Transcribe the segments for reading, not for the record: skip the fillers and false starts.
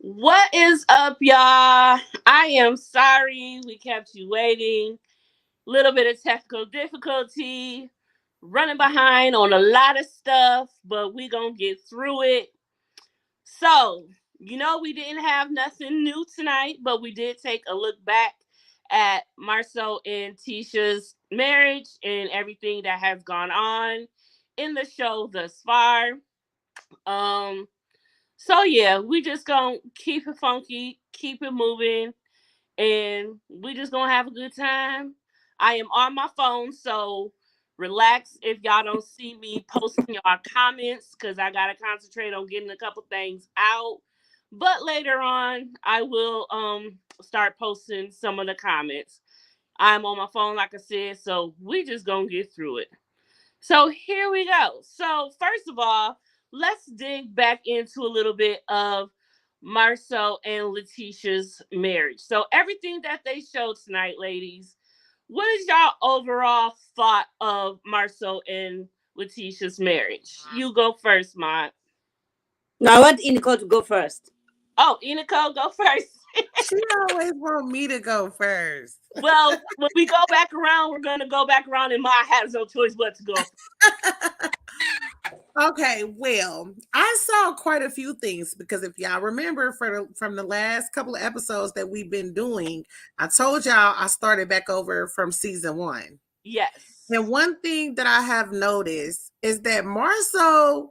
What is up, y'all? I am sorry we kept you waiting. Little bit of technical difficulty, running behind on a lot of stuff, but we gonna get through it. So, we didn't have nothing new tonight, but we did take a look back at Marcel and Tisha's marriage and everything that has gone on in the show thus far. Um, So yeah, we just gonna keep it funky, keep it moving, and we just gonna have a good time. I am on my phone, so relax if y'all don't see me posting y'all comments because I gotta concentrate on getting a couple things out. But later on, I will start posting some of the comments. I'm on my phone, like I said, so we just gonna get through it. So here we go. So first of all, let's dig back into a little bit of Marcel and Letitia's marriage. So everything that they showed tonight, ladies, what is y'all overall thought of Marcel and Letitia's marriage? You go first, Mont. No, I want Inico to go first. Oh, Inico, go first. She always want me to go first. Well, when we go back around, we're gonna go back around, and Ma has no choice but to go. Okay, well, I saw quite a few things because if y'all remember from the last couple of episodes that we've been doing, I told y'all I started back over from season 1. Yes. And one thing that I have noticed is that Marceau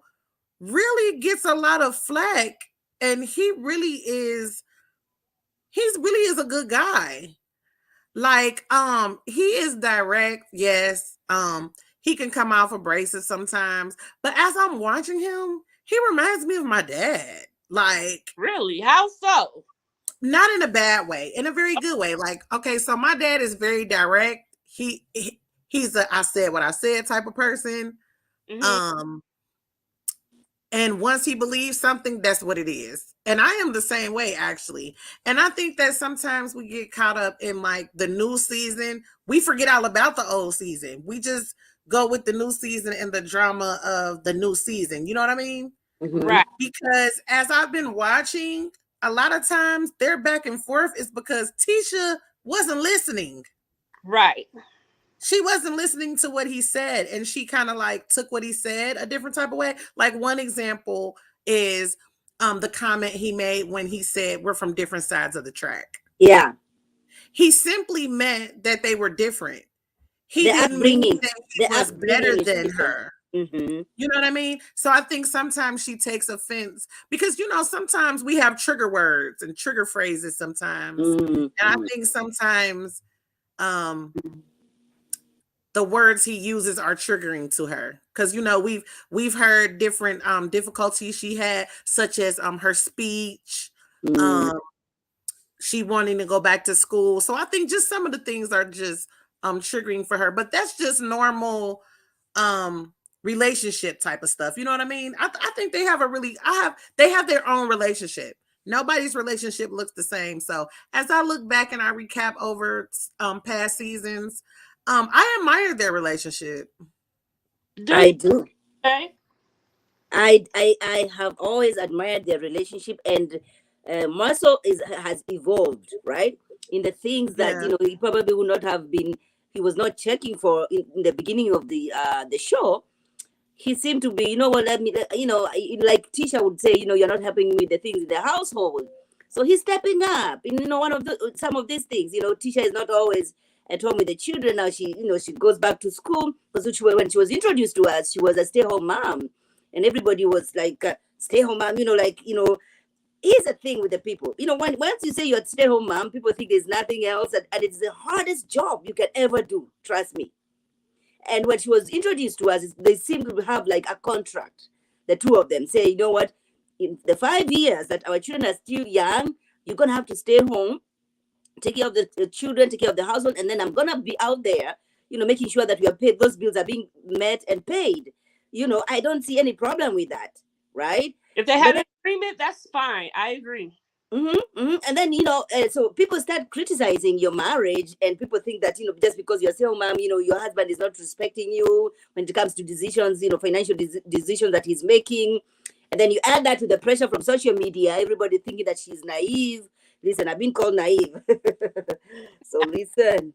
really gets a lot of flack, and he's really is a good guy. Like, he is direct, yes. He can come off abrasive sometimes, but as I'm watching him, he reminds me of my dad. Like, Really? How so? not in a bad way, in a very good way. Like, okay, so my dad is very direct. He's a I said what I said type of person. Mm-hmm. And once he believes something, that's what it is. And I am the same way, actually. And I think that sometimes we get caught up in like the new season. We forget all about the old season. We just go with the new season and the drama of the new season. You know what I mean? Mm-hmm. Right. Because as I've been watching, a lot of times their back and forth is because Tisha wasn't listening. Right. She wasn't listening to what he said, and she kind of like took what he said a different type of way. Like, one example is the comment he made when he said we're from different sides of the track. Yeah, He simply meant that they were different. He the didn't mean upbringing, that he the was better upbringing is than different. her. Mm-hmm. You know what I mean? So I think sometimes she takes offense because, sometimes we have trigger words and trigger phrases sometimes. Mm-hmm. And I think sometimes um the words he uses are triggering to her because we've heard different difficulties she had, such as her speech, Mm-hmm. um she wanting to go back to school. So I think just some of the things are just triggering for her, but that's just normal relationship type of stuff. You know what I mean? I think they have their own relationship. Nobody's relationship looks the same. So as I look back and I recap over past seasons, I admire their relationship. Do you I do. okay? I have always admired their relationship, and Marcel has evolved, right? In the things that Yeah. he probably would not have been. He was not checking for in the beginning of the show. He seemed to be, what, let me, like Tisha would say, you're not helping me with the things in the household. So he's stepping up. And, one of some of these things, Tisha is not always at home with the children. Now she goes back to school. Because when she was introduced to us, she was a stay-home mom. And everybody was like, stay-home mom, here's the thing with the people. Once you say you're a stay-home mom, people think there's nothing else. And it's the hardest job you can ever do. Trust me. And when she was introduced to us, they seem to have like a contract. The two of them say, what, in the 5 years that our children are still young, you're going to have to stay home, take care of the children, take care of the household, and then I'm going to be out there, making sure that we are paid, those bills are being met and paid. I don't see any problem with that, right? If they But have then an agreement, that's fine. I agree. And then so people start criticizing your marriage, and people think that just because you're a single mom, your husband is not respecting you when it comes to decisions, financial decisions that he's making. And then you add that to the pressure from social media, everybody thinking that she's naive. Listen, I've been called naive. So listen,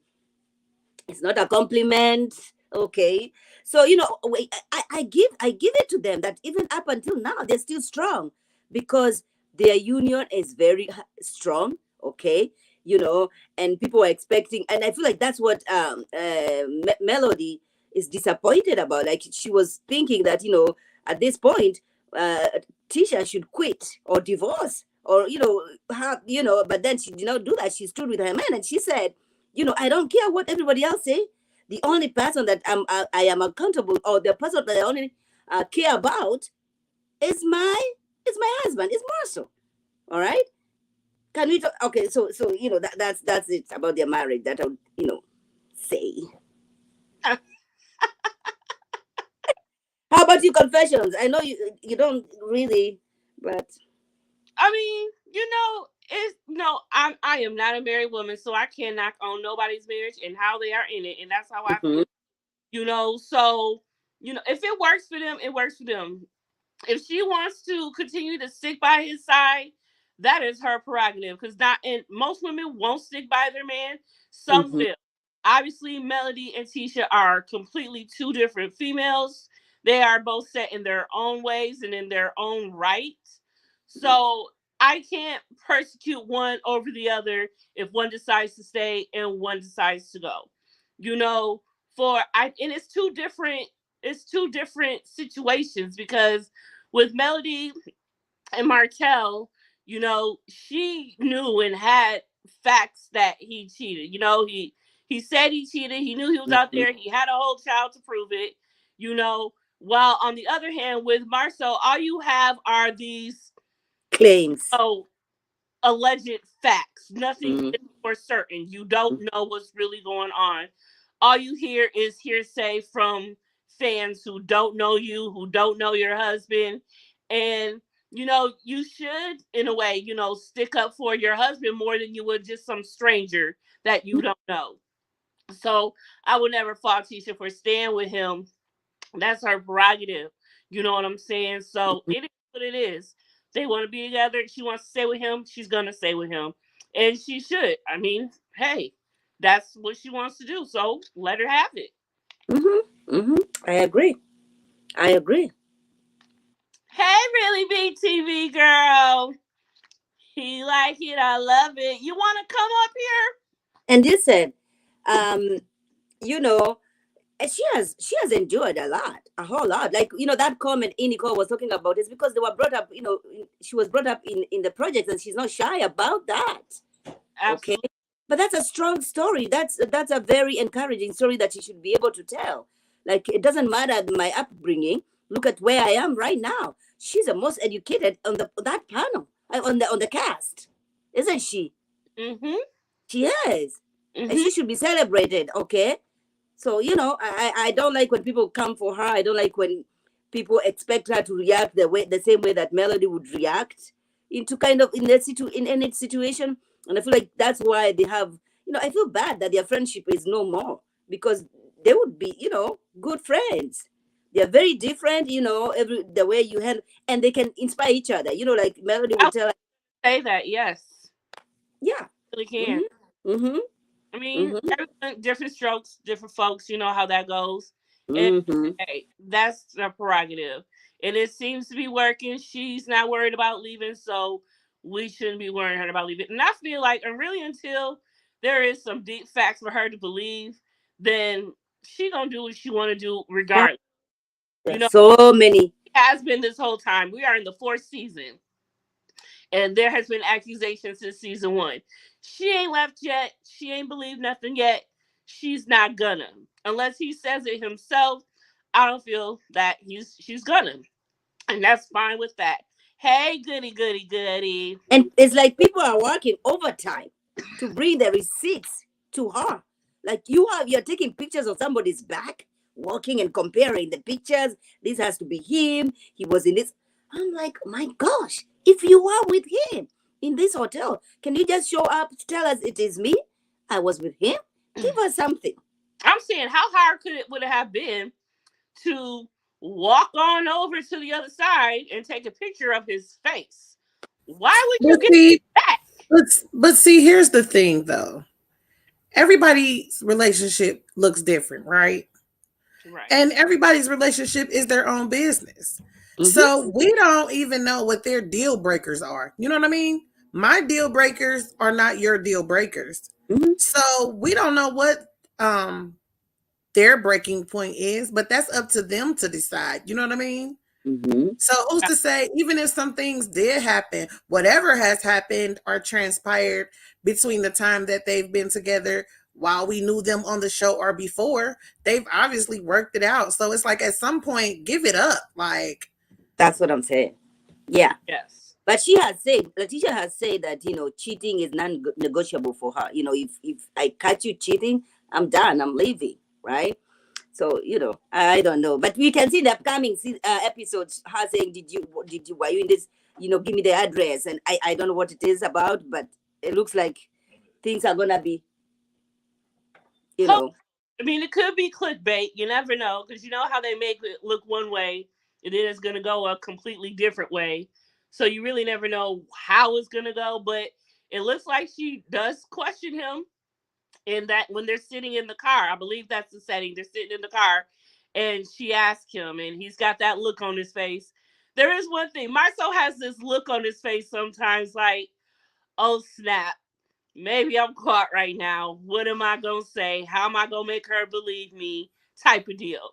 it's not a compliment. Okay. So, I give it to them that even up until now, they're still strong because their union is very strong. Okay. And people are expecting, and I feel like that's what Melody is disappointed about. Like she was thinking that, at this point, uh, Tisha should quit or divorce or, but then she did not do that. She stood with her man and she said, I don't care what everybody else say. The only person that I am accountable, or the person that I only care about is my husband, is Marshall. All right. Can we talk? Okay, so that's it about their marriage that I would say. How about you, Confessions? I know you don't really, but I mean, it's no, I am not a married woman, so I can't knock on nobody's marriage and how they are in it, and that's how I mhm, feel. So if it works for them, it works for them. If she wants to continue to stick by his side, that is her prerogative. Because not and most women won't stick by their man. Some mhm, will. Obviously, Melody and Tisha are completely two different females. They are both set in their own ways and in their own right. So I can't persecute one over the other if one decides to stay and one decides to go. You know, and it's two different situations because with Melody and Martell, she knew and had facts that he cheated. He said he cheated. He knew he was out mhm. there. He had a whole child to prove it. While on the other hand, with Marcel, all you have are these Claims. oh alleged facts. Nothing Mm, is for certain. You don't know what's really going on. All you hear is hearsay from fans who don't know you, who don't know your husband. And, you should, in a way, stick up for your husband more than you would just some stranger that you don't know. So I would never fault Tisha for staying with him. That's her prerogative. You know what I'm saying? So it is what it is. They want to be together. She wants to stay with him. She's gonna stay with him, and she should. I mean, hey, that's what she wants to do. So let her have it. mhm, mhm. I agree. I agree. Hey, really big TV girl. He like it. I love it. You want to come up here? And listen, um, you know, and she has endured a lot, a whole lot. Like that comment Nicole was talking about is because they were brought up. She was brought up in the project, and she's not shy about that. Okay, Absolutely. but that's a strong story. That's a very encouraging story that she should be able to tell. Like it doesn't matter my upbringing. Look at where I am right now. She's the most educated on that panel, on the cast, isn't she? Mhm. She is, and Mhm. she should be celebrated. Okay, so I don't like when people come for her. I don't like when people expect her to react the same way that Melody would react into kind of in any situation. And I feel like that's why they have. I feel bad that their friendship is no more because they would be good friends. They're very different. Every the way you handle, and they can inspire each other. Like Melody I would would tell her, say that. Yes, yeah, really can. mhm, mhm, I mean, mhm, everyone, different strokes, different folks. You know how that goes. And mhm, hey, that's the prerogative. And it seems to be working. She's not worried about leaving, so we shouldn't be worrying her about leaving. And I feel like, and really, until there is some deep facts for her to believe, then she gonna do what she want to do yeah. regardless. You There's know, so many. it has been this whole time. We are in the fourth season and there has been accusations since season one. She ain't left yet. She ain't believed nothing yet. She's not gonna, unless he says it himself. I don't feel that she's gonna, and that's fine with that. Hey, goody, goody, goody. And it's like people are working overtime to bring the receipts to her. Like you're taking pictures of somebody's back, walking and comparing the pictures. This has to be him. He was in this. I'm like, my gosh, if you are with him in this hotel, can you just show up, tell us it is me? I was with him. Give us something. I'm saying, how hard would it have been to walk on over to the other side and take a picture of his face. Why would But you get see, back? but see, here's the thing though. Everybody's relationship looks different, right? Right. And everybody's relationship is their own business. Mm-hmm. So we don't even know what their deal breakers are. You know what I mean? My deal breakers are not your deal breakers. Mm-hmm. So we don't know what their breaking point is, but that's up to them to decide. You know what I mean? Mm-hmm. So who's to say, even if some things did happen, whatever has happened or transpired between the time that they've been together while we knew them on the show or before, they've obviously worked it out. So it's like at some point, give it up. Like, That's what I'm saying. Yeah. Yes. But she has said, Letitia has said that, cheating is non-negotiable for her. If I catch you cheating, I'm done. I'm leaving, right? So, I don't know. But we can see the upcoming episodes, her saying, were you in this, give me the address. And I don't know what it is about, but it looks like things are going to be, you Hope. know, I mean, it could be clickbait. You never know, because you know how they make it look one way, and then it's going to go a completely different way. So you really never know how it's going to go. But it looks like she does question him in that when they're sitting in the car. I believe that's the setting. They're sitting in the car, and she asks him, and he's got that look on his face. There is one thing. Marcel has this look on his face sometimes, like, oh snap, maybe I'm caught right now. What am I gonna say? How am I gonna make her believe me? Type of deal.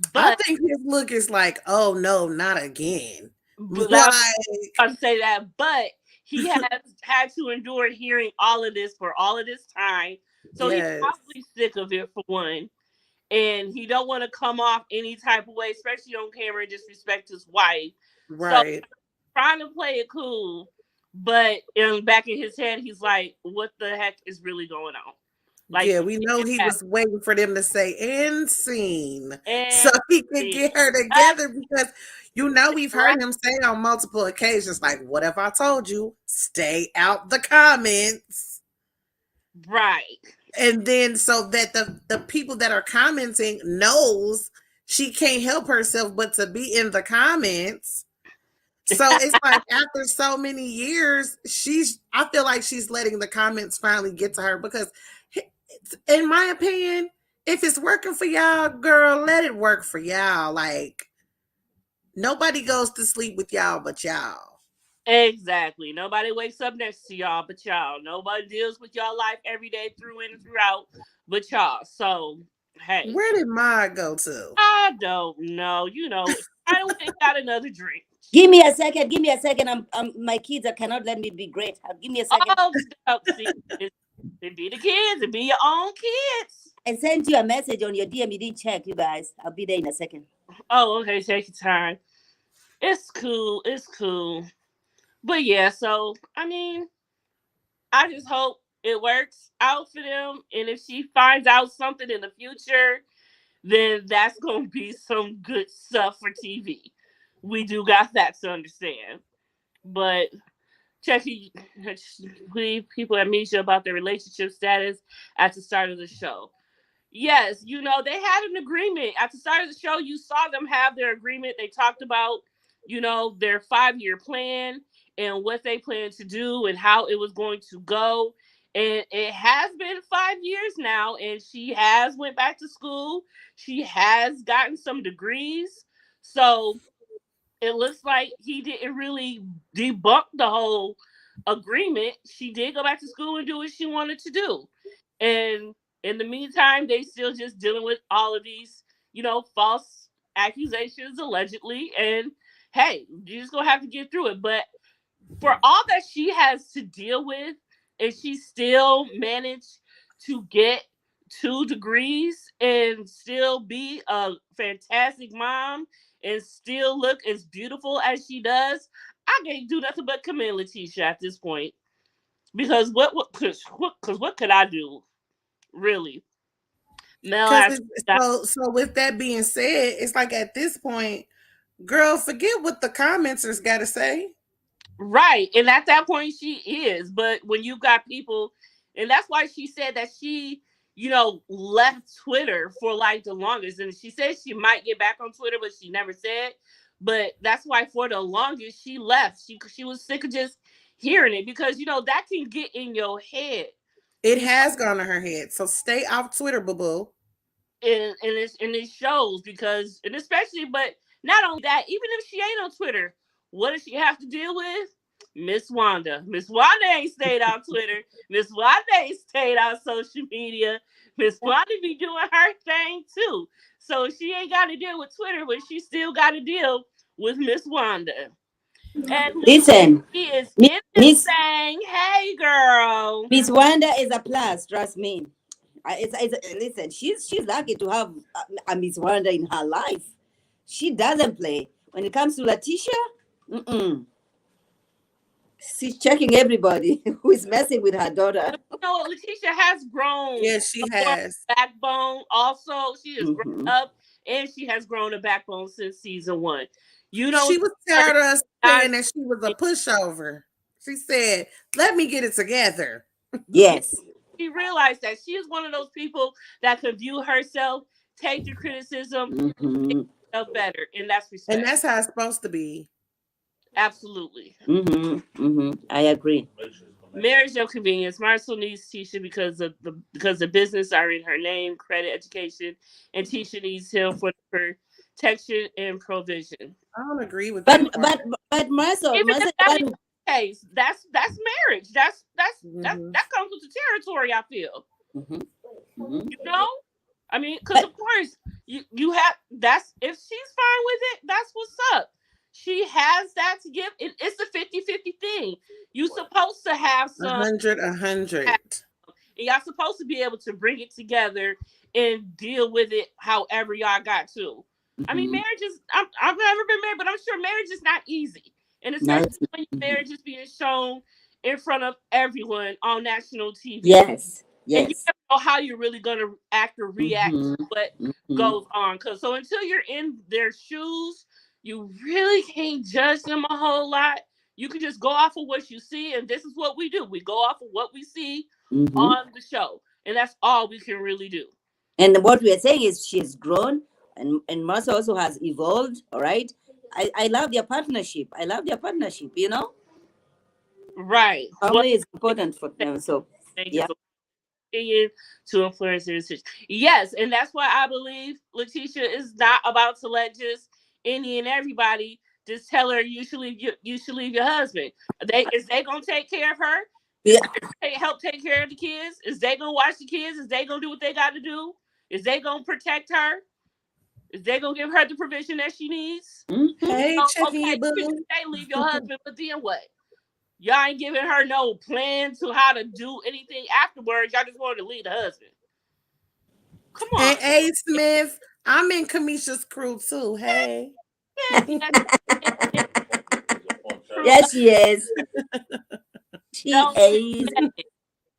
I But, think his look is like, oh no, not again. that Like, I say that, but he has had to endure hearing all of this for all of this time. So he's yes, probably sick of it for one. And he don't want to come off any type of way, especially on camera, and disrespect his wife. So right. trying to play it cool, but in the back of his head, he's like, "What the heck is really going on?" Like, Yeah, we know get he back was waiting for them to say "and scene" so and he could see. get her That's together because we've right, heard him say on multiple occasions, like, "What if I told you? Stay out the comments." right. And then so that the people that are commenting knows she can't help herself but to be in the comments. So it's like after so many years, I feel like she's letting the comments finally get to her because in my opinion, if it's working for y'all, girl, let it work for y'all. Like nobody goes to sleep with y'all but y'all. Exactly. Nobody wakes up next to y'all but y'all. Nobody deals with y'all life every day through and throughout but y'all. So, hey, Where did Ma go to? I don't know. I went and got another drink. give me a second. Give me a second. My kids cannot let me be great. Give me a second. Oh, stop. See, it be the kids. It be your own kids. I sent you a message on your DM. You didn't check, you guys. I'll be there in a second. Oh, okay. Take your time. It's cool. It's cool. But yeah, so, I mean, I just hope it works out for them. And if she finds out something in the future, then that's going to be some good stuff for TV. We do got that to understand. But checking people amnesia about their relationship status at the start of the show. Yes, they had an agreement. At the start of the show, you saw them have their agreement. They talked about, their 5-year plan and what they plan to do and how it was going to go. And it has been 5 years now, and she has went back to school. She has gotten some degrees. So it looks like he didn't really debunk the whole agreement. She did go back to school and do what she wanted to do. And in the meantime, they still just dealing with all of these, false accusations allegedly. And hey, you just gonna have to get through it. But for all that she has to deal with, and she still managed to get 2 degrees and still be a fantastic mom and still look as beautiful as she does, I can't do nothing but commend Letitia at this point. Because what could I do, really? Mel Because has got so with that being said, it's like at this point, girl, forget what the commenters got to say. right, and at that point she is. But when you got people, and that's why she said that she left Twitter for like the longest. And she said she might get back on Twitter, but she never said. But that's why for the longest she left. She was sick of just hearing it because that can get in your head. It has gone to her head. So stay off Twitter, boo boo. And it shows because and especially but not only that, even if she ain't on Twitter, what does she have to deal with? Miss Wanda. Miss Wanda ain't stayed on Twitter. Miss Wanda ain't stayed on social media. Miss Wanda be doing her thing too. So she ain't got to deal with Twitter, but she still got to deal with Miss Wanda. And Listen, he is Miss in this Miss thing. Hey, girl. Miss Wanda is a plus. Trust me. Listen. She's lucky to have a Miss Wanda in her life. She doesn't play. When it comes to Letitia, mm-mm. She's checking everybody who is messing with her daughter. Letitia has grown Yes, she more has. backbone. Also, she has grown Mm-hmm. up and she has grown a backbone since season 1. You don't She was tired of us saying that she was a pushover. She said, "Let me get it together." Yes. she realized that she is one of those people that can view herself, take the criticism, make Mm-hmm. herself better, and that's And respect. that's how it's supposed to be. Absolutely. Mm-hmm. Mm-hmm. I agree. Marriage of convenience. Marcel needs Tisha because the business are in her name, credit, education, and Tisha needs him for the protection and provision. I don't agree with But that part. but but Marcel, Even if Marcel, that what? is the case, that's marriage. Mhm. That comes with the territory. I feel. Mm-hmm. Mm-hmm. You know, I mean, because But of course you have that's if she's fine with it, that's what's up. She has that to give. It's a 50-50 thing. You supposed to have A some. hundred, a hundred. And y'all supposed to be able to bring it together and deal with it however y'all got to. I mean, mm-hmm. marriage is, I've never been married, but I'm sure marriage is not easy. And No, especially when your marriage is being shown in front of everyone on national TV. yes, And you yes. never know how you're really going to act or react to Mm-hmm. what Mm-hmm. goes on. So until you're in their shoes, you really can't judge them a whole lot. You can just go off of what you see, and this is what we do. We go off of what we see Mm-hmm. on the show, and that's all we can really do. And what we are saying is she's grown, and Marcel also has evolved. All right. I love their partnership. I love their partnership. Right. Well, Family is important for them. So thank you yeah. for opinion to influence their decision. Yes, and that's why I believe Letitia is not about to let just any and everybody just tell her you should leave your husband. They gonna take care of her? Is Yeah. they gonna help take care of the kids? Is they gonna watch the kids? Is they gonna do what they got to do? Is they gonna protect her? Is they gonna give her the provision that she needs? Mm-hmm. Hey, Oh, checking okay, your you can boo. just say leave your husband, but then what? Y'all ain't giving her no plan to how to do anything afterwards. Y'all just wanted to leave the husband. Come on. And A Smith, I'm in Kamisha's crew too. Hey. Yes, yes, true. Yes, she is. She Don't is. forget it.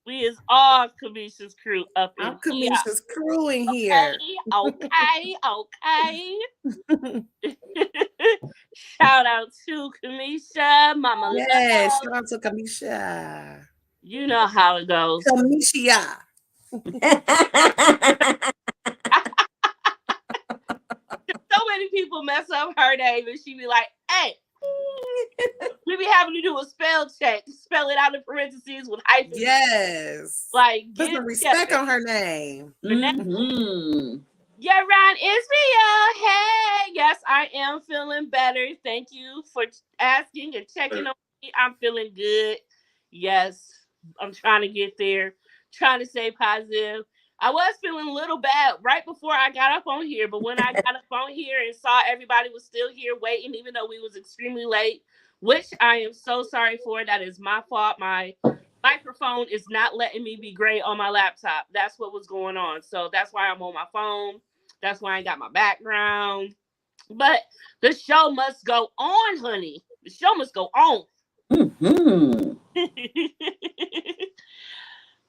We is all Kamisha's crew up I'm in here. Kamisha's crew in here. Okay, okay, okay. Shout out to Kamisha, Mama Yes, Love. shout out to Kamisha. You know how it goes. Kamisha. So many people mess up her name and she be like, hey, we be having to do a spell check, spell it out in parentheses with hyphens. Yes. Like, Put get some it respect together. on her name. Mm-hmm. Yeah, Ron Israel. Hey, yes, I am feeling better. Thank you for asking and checking on me. I'm feeling good. Yes, I'm trying to get there. Trying to stay positive. I was feeling a little bad right before I got up on here, but when I got up on here and saw everybody was still here waiting, even though we was extremely late, which I am so sorry for. That is my fault. My microphone is not letting me be great on my laptop. That's what was going on. So that's why I'm on my phone. That's why I got my background. But the show must go on, honey. The show must go on. Mm-hmm.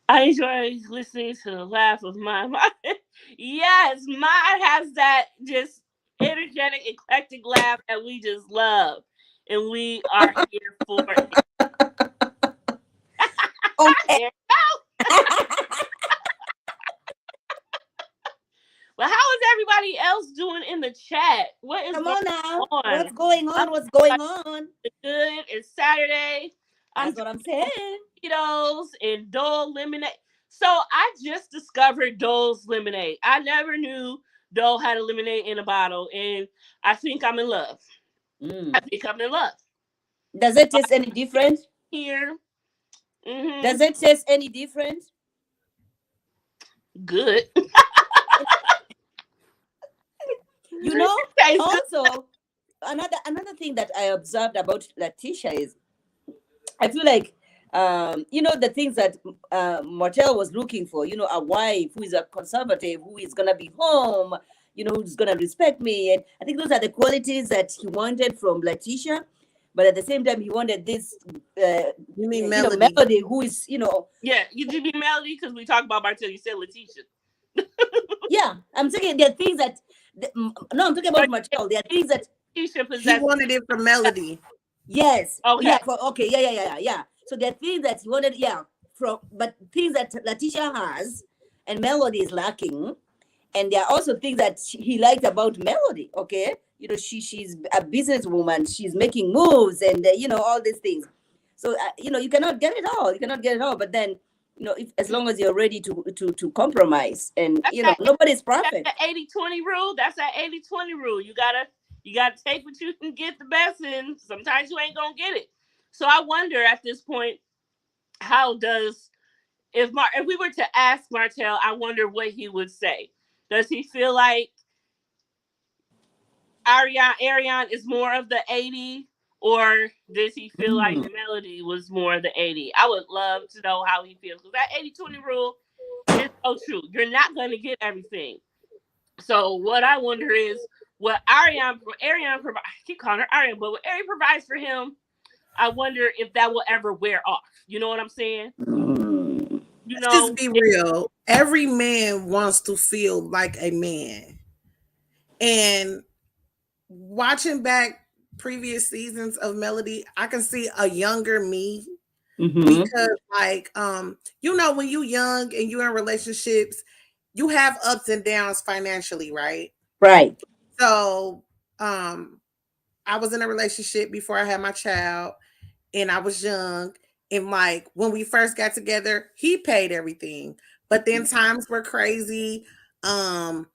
I enjoy listening to the laugh of my mind. Yes, mine has that just energetic, eclectic laugh that we just love. And we are here for it. Okay. There is Come going on now. on? What's going I'm on? What's going on? good. It's Saturday. I'm That's drinking what I'm saying. Cheetos and Dole lemonade. So I just discovered Dole's lemonade. I never knew Dole had a lemonade in a bottle, and I think I'm in love. I Mm. think I'm in love. Does it taste any different? Here, Does mm-hmm. it taste any different? Good. You know, Tastes good. also another thing that I observed about Letitia is I feel like the things that Martel was looking for, a wife who is a conservative, who is gonna be home, who's gonna respect me, and I think those are the qualities that he wanted from Letitia. But at the same time, he wanted this, You mean Melody? Melody, who is, Yeah, you did be Melody because we talked about Martell. You said Letitia. yeah. I'm saying there are things that, no, I'm talking about But Martel. There are things that, Letitia He possessed. wanted it from Melody. yes, Okay. yeah, okay, yeah. So there are things that he wanted, yeah, but things that Letitia has and Melody is lacking, and there are also things that he liked about Melody. Okay, she's a businesswoman, she's making moves, and all these things. So you cannot get it all. You cannot get it all. But then if as long as you're ready to compromise, and That's that, nobody's that's perfect. the 80-20 rule. That's that 80-20 rule. You gotta take what you can get the best in. Sometimes you ain't gonna get it. So I wonder at this point, how does if we were to ask Martell, I wonder what he would say. Does he feel like Ariane is more of the 80, or does he feel like Mm. Melody was more of the 80? I would love to know how he feels because that 80-20 rule is so true. You're not going to get everything. So what I wonder is what Ariane provides. I keep calling her Ariane, but what Ariane provides for him, I wonder if that will ever wear off. You know what I'm saying? Mm. You Let's just know, be real. Every man wants to feel like a man. And watching back previous seasons of Melody, I can see a younger me Mm-hmm. because when you young and you're in relationships, you have ups and downs financially, right? Right. So um I was in a relationship before I had my child and I was young. And like when we first got together, he paid everything. But then times were crazy. Um,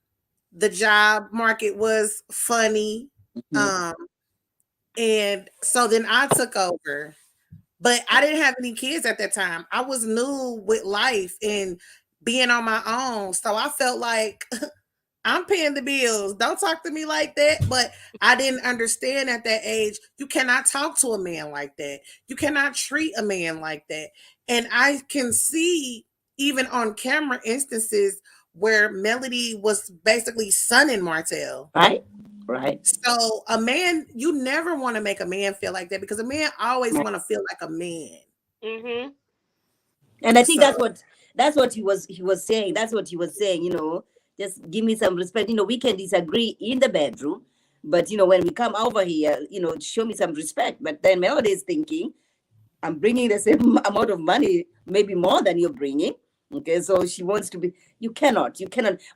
the job market was funny. Mm-hmm. Um, and so then I took over. But I didn't have any kids at that time. I was new with life and being on my own. So I felt like I'm paying the bills. Don't talk to me like that. But I didn't understand at that age, you cannot talk to a man like that. You cannot treat a man like that. And I can see even on camera instances where Melody was basically sunning Martell. Right. Right. So a man, you never want to make a man feel like that because a man always want to feel like a man. mm-hmm. And I think So that's what he was saying. That's what he was saying. Just give me some respect. We can disagree in the bedroom, but when we come over here, show me some respect. But then Melody is thinking, I'm bringing the same amount of money, maybe more than you're bringing. Okay, so she wants to be. You cannot.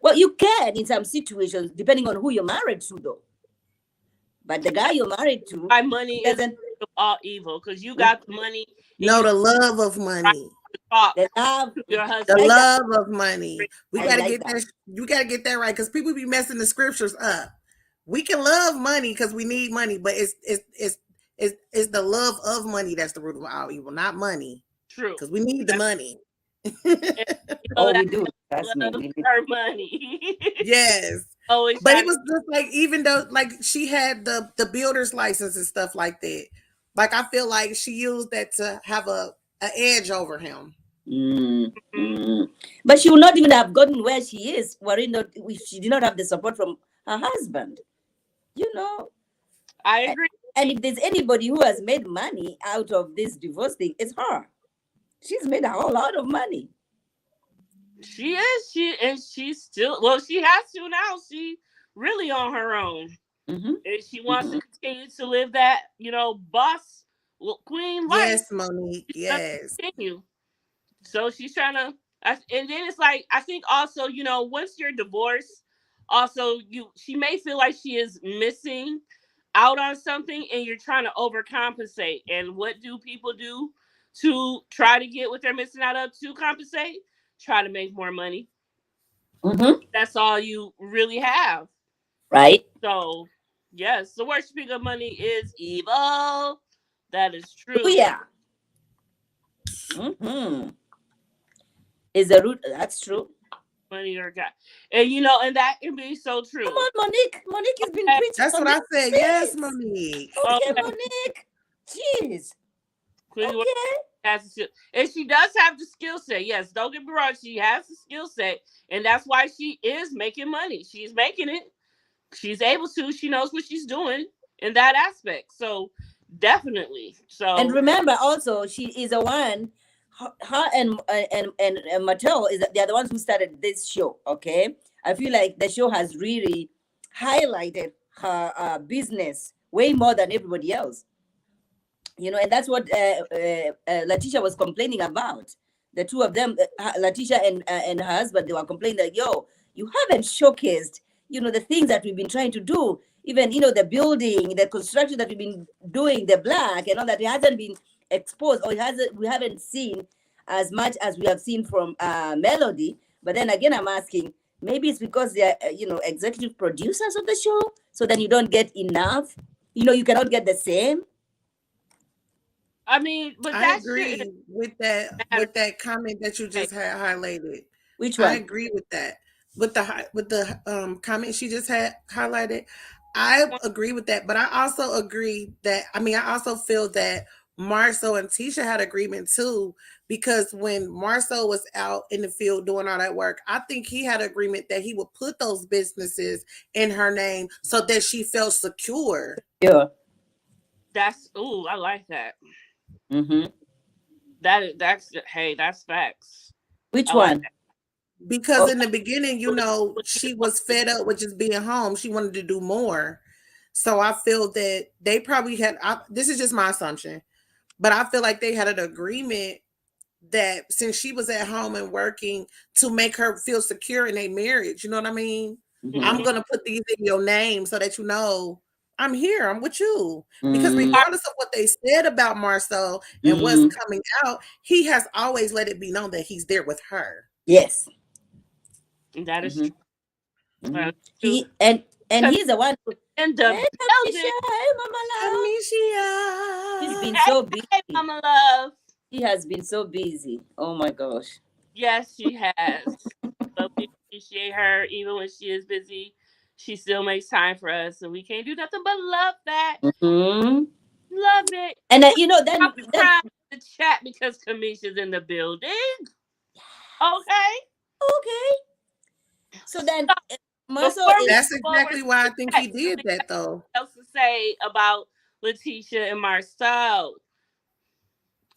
Well, you can in some situations, depending on who you're married to, though. But the guy you're married to My money is doesn't. of all evil because you got the money and no, you the love of right money. to talk The love. to your I The husband. like that. love of money. We I got to like get that. that. You got to get that right because people be messing the scriptures up. We can love money because we need money, but it's the love of money that's the root of all evil, not money, True. because we need the That's, money. and you know Oh, that we do. Trust me. love We do. her money. Yes, Always but try it to was just like even though like she had the builder's license and stuff like that. Like I feel like she used that to have a edge over him. Mm, mhm. mm. But she would not even have gotten where she is were it not if she did not have the support from her husband. You know, I and, agree. and if there's anybody who has made money out of this divorce thing, it's her. She's made a whole lot of money. She is. She's still she has to now. She really on her own. Mm-hmm. And she wants to Mm-hmm. continue to live that, boss queen life. Yes, Monique. She's gonna Yes. continue. So she's trying to and then it's like I think also, once you're divorced, Also, she may feel like she is missing out on something, and you're trying to overcompensate. And what do people do to try to get what they're missing out of to compensate? Try to make more money. Mm-hmm. That's all you really have. Right. So, yes, the worshiping of money is evil. That is Oh true. yeah. Mm-hmm. Is the root? That's true. Money or God. And and that can be so Come true. on, Monique. Monique has been Okay. preaching That's on what this I said. Yes, since. Monique. Okay, Okay. Monique. Jeez. Queen Okay. has the skill. And she does have the skill set. Yes, don't get me wrong. She has the skill set. And that's why she is making money. She's making it. She's able to. She knows what she's doing in that aspect. So definitely. And So remember, also, she is the one. Her and Mattel they're the ones who started this show. Okay, I feel like the show has really highlighted her business way more than everybody else. And that's what Letitia was complaining about. The two of them, Letitia and her husband, they were complaining that, yo, you haven't showcased, the things that we've been trying to do. Even, the building, the construction that we've been doing, the black and all that, it hasn't been exposed, or we haven't seen as much as we have seen from Melody. But then again, I'm asking, maybe it's because they're, executive producers of the show. So then you don't get enough. You cannot get the same. I mean, but I that shouldn't agree matter. with that comment that you Hey, just had highlighted. Which I one? agree with that. With the comment she just had highlighted, I agree with that. But I also agree that I also feel that Marcel and Tisha had agreement too, because when Marcel was out in the field doing all that work, I think he had agreement that he would put those businesses in her name so that she felt secure. Yeah. I like that. Mm-hmm. That's facts. Which I like one? that. Because Oh, in the beginning, she was fed up with just being home. She wanted to do more. So I feel that they probably this is just my assumption, but I feel like they had an agreement that since she was at home and working, to make her feel secure in a marriage. You know what I mean? I'm mm-hmm. Mhm. going to put these in your name so that I'm here. I'm with you. Because Mm, Mar- regardless of what they said about Marcel and what's mm-hmm. coming out, he has always let it be known that he's there with her. Yes. That is Mm-hmm. true. Mm-hmm. That is true. And he's the one who, In hey, the Tamisha, building. hey, Mama Love. He's Amicia. been Hey, so hey, busy. Mama Love. He has been so busy. Oh my gosh. Yes, she has. But we appreciate her even when she is busy. She still makes time for us, and we can't do nothing but love that. Mm-hmm. Love it. And Put then up the crime in the chat because Kamisha's in the building. Okay. okay. So then, So Marcel before we is That's move forward to exactly why I think the he chat, do did we that have though. anything else to say about Letitia and Marcel?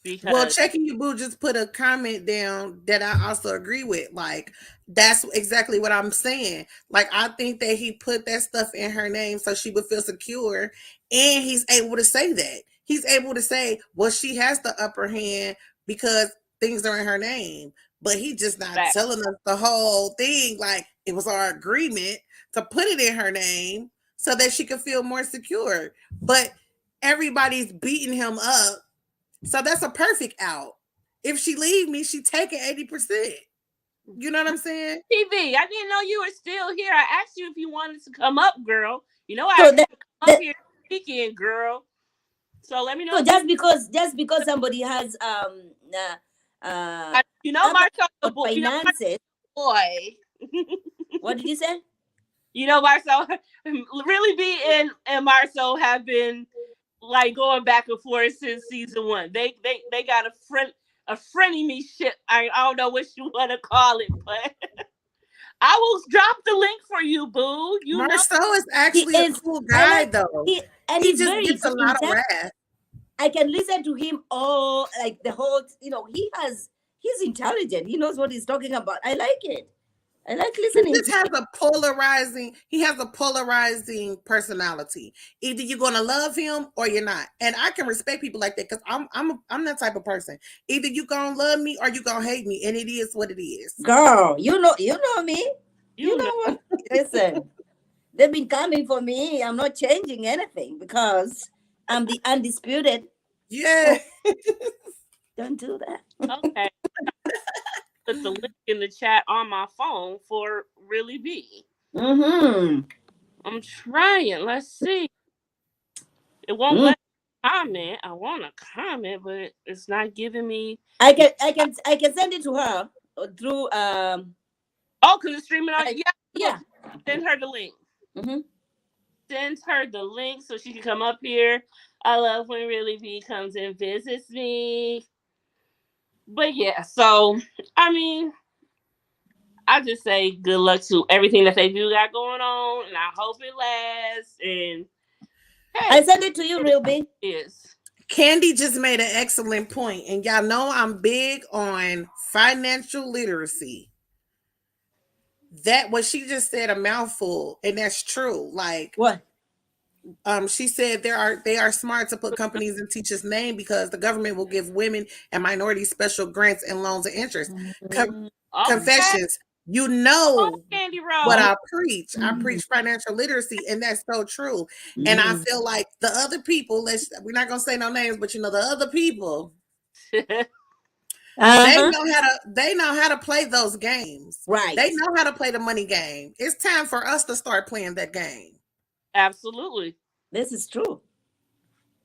Well, Because checking your boo just put a comment down that I also agree with. Like, that's exactly what I'm saying. Like, I think that he put that stuff in her name so she would feel secure. And he's able to say that. He's able to say, well, she has the upper hand because things are in her name. But he just not that telling us the whole thing. Like, it was our agreement to put it in her name so that she could feel more secure. But everybody's beating him up, so that's a perfect out. If she leave me, she taking 80%. You know what I'm saying? TV. I didn't know you were still here. I asked you if you wanted to come up, girl. I so asked that, you to come up that here this weekend, girl. So let me know so if you. just because somebody has other Marcel the on boy. finances. Boy. What did you say? Marcel really be and Marcel have been like going back and forth since season one. They got a frenemy ship. I don't know what you want to call it, but I will drop the link for you, boo. Marcel is He actually a is. cool I guy, like though. He he's just very gets a lot of intelligent. wrath. I can listen to him all like the whole. He's intelligent. He knows what he's talking about. I like it. I like He listening just to has him. a polarizing personality. Either you're gonna love him or you're not. And I can respect people like that because I'm that type of person. Either you gonna love me or you gonna hate me, and it is what it is. Girl, you know me. You You know. know what? Listen, they've been coming for me. I'm not changing anything because I'm the undisputed. Yeah. Oh, don't do that. Okay. Put the link in the chat on my phone for Really Be. Mm-hmm. I'm trying. Let's see. It won't Mm. let me comment. I want to comment, but it's not giving me. I can send it to her through Oh, because it's streaming on. I, Yeah, yeah. send her the link. Mm-hmm. Send her the link so she can come up here. I love when Really B comes and visits me. But yeah, so I mean, I just say good luck to everything that they do got going on, and I hope it lasts. And I hey, send it to you, real big. it is Candy just made an excellent point, and y'all know I'm big on financial literacy. That what she just said a mouthful, and that's true. Like, What? she said they are smart to put companies in teachers' name because the government will give women and minorities special grants and loans and interest. Mm-hmm. okay. Confessions, you Come on, know Candy what Rose. I preach. I preach financial literacy, and that's so true. And I Mm-hmm. feel like the other people, we're not gonna say no names, but you know the other people, Uh-huh. they know how to play those games. They Right. know how to play the money game. It's time for us to start playing that game. Absolutely. This is true.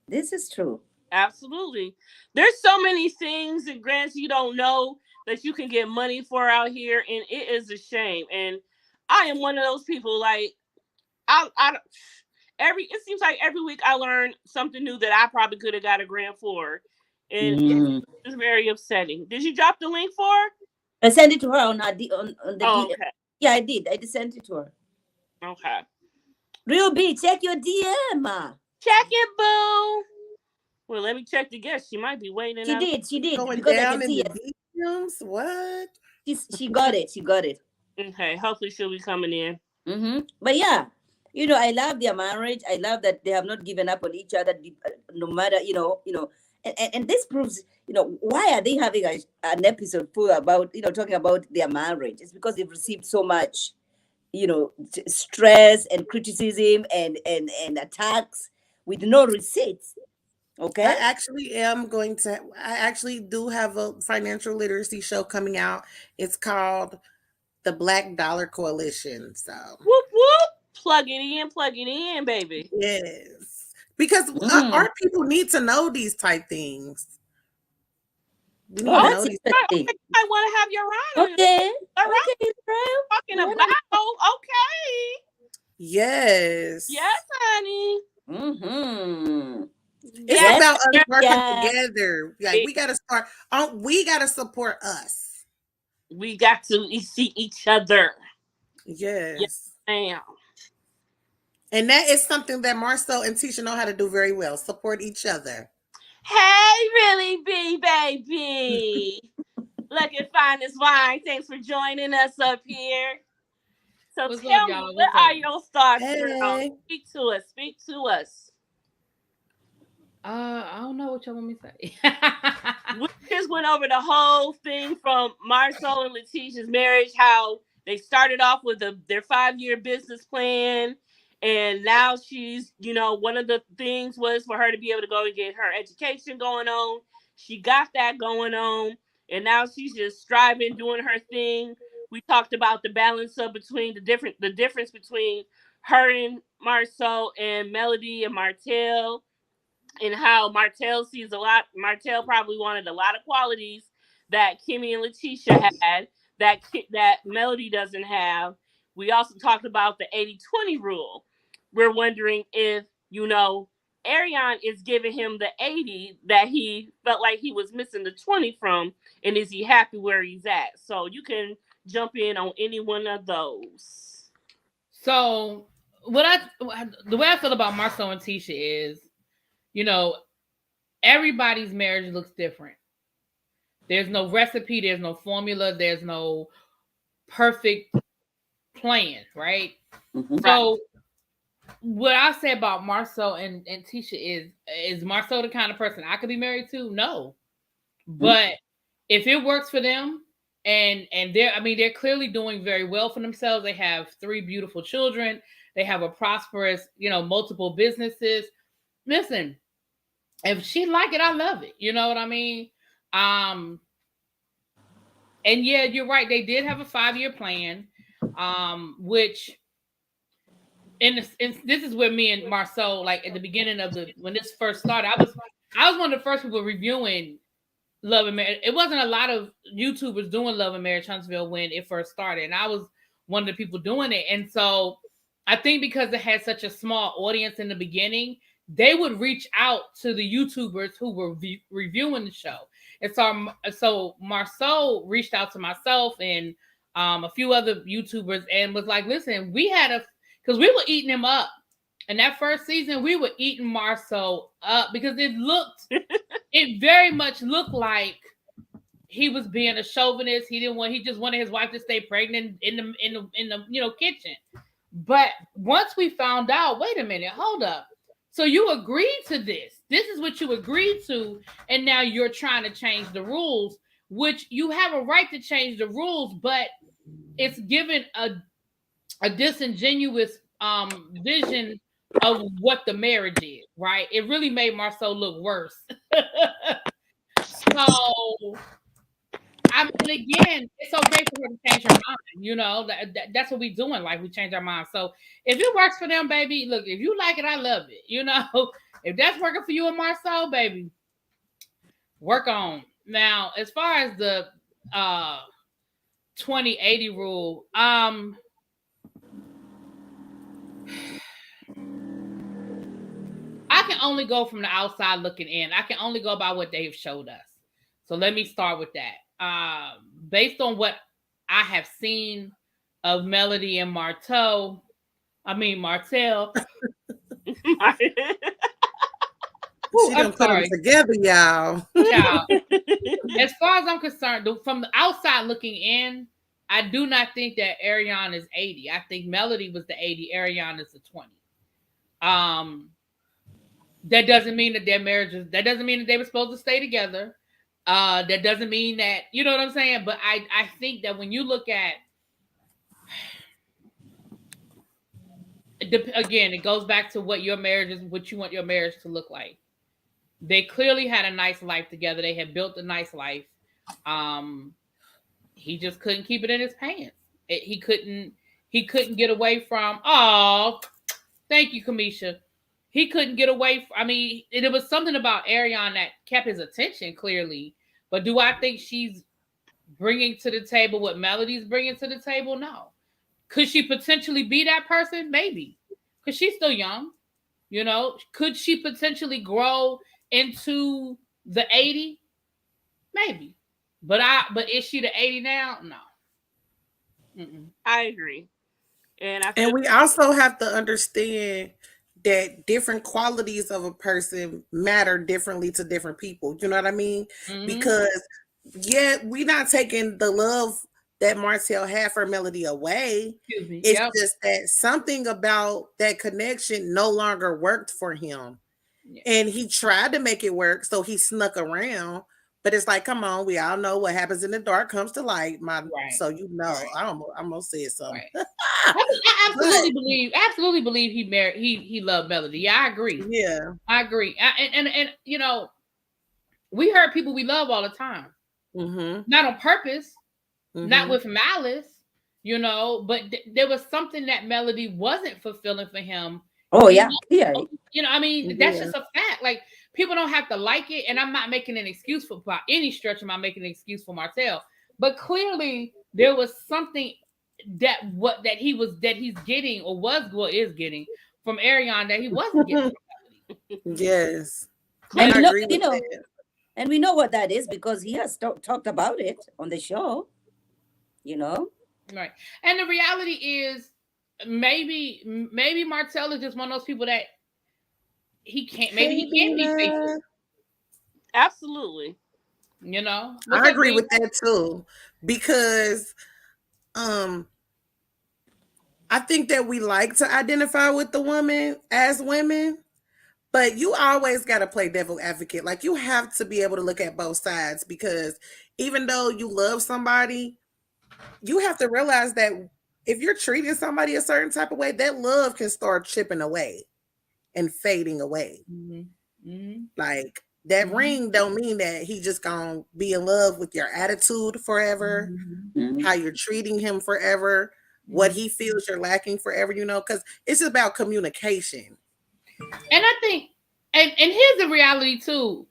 This is true. Absolutely. There's so many things and grants you don't know that you can get money for out here, and it is a shame. And I am one of those people. Like I it seems like every week I learn something new that I probably could have got a grant for, and Mm. it's very upsetting. Did you drop the link for her? I sent it to her on on the Oh, DM. okay, Yeah, I did. I just sent it to her. okay. Real B, check your DM. Check it, boo. Well, let me check the guest. She might be waiting She out. did. She did Going because I down can in see the it. DMs. What? She got it. She got it. Okay, hopefully she'll be coming in. Mm-hmm. But yeah, I love their marriage. I love that they have not given up on each other, no matter and this proves why are they having an episode full about talking about their marriage? It's because they've received so much stress and criticism and attacks with no receipts. Okay. I actually do have a financial literacy show coming out. It's called the Black Dollar Coalition. So, Whoop whoop. Plug it in, baby. yes. Because Mm. our people need to know these type things. We need Oh, to Oh, that's know these. interesting. I want to have your honor. Okay. All right, Okay, Israel. talking You wanna about okay. Yes. Yes, honny. Mm-hmm. It's Yes, Yes, about us working yeah. together. Like we gotta support us. we got to see each other. Yes, Yes. ma'am. And that is something that Marcel and Tisha know how to do very well. Support each other. Hey, really, B baby. Look at Finest Wine. Thanks for joining us up here. So What's up, tell me, y'all? what What's are up? your thoughts, girl? Hey. Speak to us. Speak to us. I don't know what y'all want me to say. We just went over the whole thing from Marcel and Letitia's marriage, how they started off with their 5-year business plan. And now she's, one of the things was for her to be able to go and get her education going on. She got that going on. And now she's just striving, doing her thing. We talked about the balance of between the difference between her and Marcel and Melody and Martell, and how Martell sees a lot. Martell probably wanted a lot of qualities that Kimmy and Letitia had that Melody doesn't have. We also talked about the 80-20 rule. We're wondering if, Ariane is giving him the 80 that he felt like he was missing the 20 from, and is he happy where he's at? So you can jump in on any one of those. So, the way I feel about Marcel and Tisha is, you know, everybody's marriage looks different. There's no recipe, there's no formula, there's no perfect plan, right? Mm-hmm. Right. So, what I say about Marcel and Tisha is Marcel the kind of person I could be married to? No. But if it works for them, and they're clearly doing very well for themselves. They have 3 beautiful children. They have a prosperous, multiple businesses. Listen, if she like it, I love it. You know what I mean? Um, and yeah, you're right. They did have a 5-year plan, which this is where me and Marceau, like at the beginning of when this first started, I was one of the first people reviewing Love and Marriage. It wasn't a lot of YouTubers doing Love and Marriage Huntsville when it first started, and I was one of the people doing it. And so I think because it had such a small audience in the beginning, they would reach out to the YouTubers who were reviewing the show. And so Marceau reached out to myself and a few other YouTubers and was like, listen, because we were eating him up. In that first season, we were eating Marceau up because it very much looked like he was being a chauvinist. He just wanted his wife to stay pregnant in the kitchen. But once we found out, wait a minute, hold up. So you agreed to this. This is what you agreed to, and now you're trying to change the rules, which you have a right to change the rules, but it's given a disingenuous vision of what the marriage is, right? It really made Marceau look worse. So I mean, again, it's okay for her to change her mind. That's what we do in life. We change our mind. So if it works for them, baby, look, if you like it, I love it. If that's working for you and Marceau, baby, work on. Now, as far as the 20/80 rule, I can only go from the outside looking in. I can only go by what they've showed us. So let me start with that. Based on what I have seen of Melody and Martell. She done put them together, y'all. Yeah. As far as I'm concerned, from the outside looking in, I do not think that Ariane is 80. I think Melody was the 80. Ariane is the 20. That doesn't mean that their marriages. That doesn't mean that they were supposed to stay together. That doesn't mean that, you know what I'm saying? But I think that when you look at, again, it goes back to what your marriage is, what you want your marriage to look like. They clearly had a nice life together. They had built a nice life. He just couldn't keep it in his pants. He couldn't get away from, oh, thank you, Kamisha. He couldn't get away from, there was something about Ariane that kept his attention, clearly. But do I think she's bringing to the table what Melody's bringing to the table? No. Could she potentially be that person? Maybe. Because she's still young. Could she potentially grow into the 80? Maybe. But is she the 80 now? No. I agree. And we also have to understand that different qualities of a person matter differently to different people. You know what I mean? Mm-hmm. Because we're not taking the love that Martell had for Melody away. It's just that something about that connection no longer worked for him. Yeah. And he tried to make it work, so he snuck around. But it's like, come on, we all know what happens in the dark comes to light. So I'm gonna say something. Right. I absolutely believe he loved Melody. Yeah, I agree. Yeah, I agree. And we hurt people we love all the time. Mm-hmm. Not on purpose, not with malice, but there was something that Melody wasn't fulfilling for him. Oh, yeah. That's just a fact. Like, people don't have to like it, and I'm not making an excuse by any stretch. Am I making an excuse for Martell? But clearly, there was something that he's getting or is getting from Ariane that he wasn't getting from Melody. Yes, and and we know what that is because he has talked about it on the show. Right. And the reality is, maybe Martell is just one of those people that he can't be faithful. Absolutely. I agree with that too, because I think that we like to identify with the woman as women, But you always got to play devil advocate. Like, you have to be able to look at both sides, because even though you love somebody, you have to realize that if you're treating somebody a certain type of way, that love can start chipping away and fading away. Mm-hmm. Mm-hmm. Like, that Mm-hmm. ring don't mean that he just gonna be in love with your attitude forever, Mm-hmm. how you're treating him forever, what he feels you're lacking forever, because it's about communication. And I think, and here's the reality too.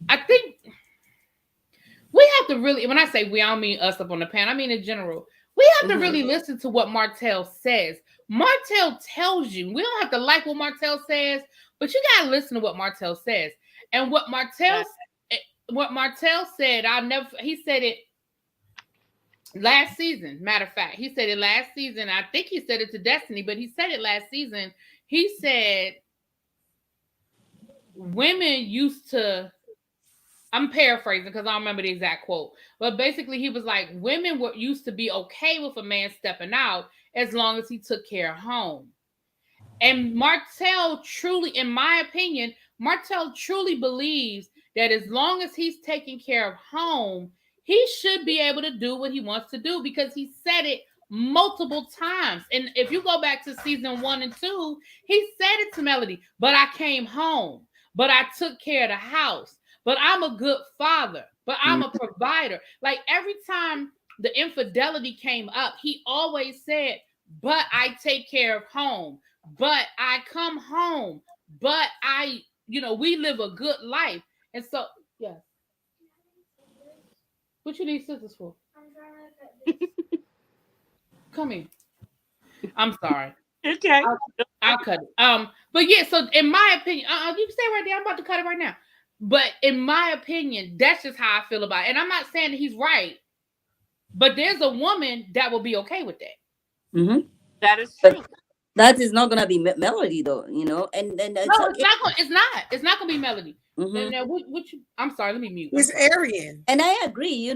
I think we have to really, when I say we, I don't mean us up on the panel, I mean in general, we have to really listen to what Martell says. Martell tells you, we don't have to like what Martell says, but you gotta listen to what Martell says. And what Martell said, he said it last season. Matter of fact, he said it last season. I think he said it to Destiny, but he said it last season. He said women used to, I'm paraphrasing because I don't remember the exact quote, but basically he was like, women used to be okay with a man stepping out as long as he took care of home. And Martell truly, in my opinion, Martell truly believes that as long as he's taking care of home, he should be able to do what he wants to do, because he said it multiple times. And if you go back to season 1 and 2, he said it to Melody, but I came home, but I took care of the house, but I'm a good father, but I'm a provider. Like, every time the infidelity came up, he always said, but I take care of home, but I come home, but we live a good life. And so, yes. What you need scissors for? I'm trying to cut this. Come here. I'm sorry. Okay. I'll cut it. But yeah, so in my opinion, you can stay right there. I'm about to cut it right now. But in my opinion, that's just how I feel about it. And I'm not saying that he's right, but there's a woman that will be okay with that. Mm-hmm. That is true. That is not gonna be Melody, though, and no, it's not gonna be Melody. And I'm sorry, let me mute. It's Arian. And I agree, he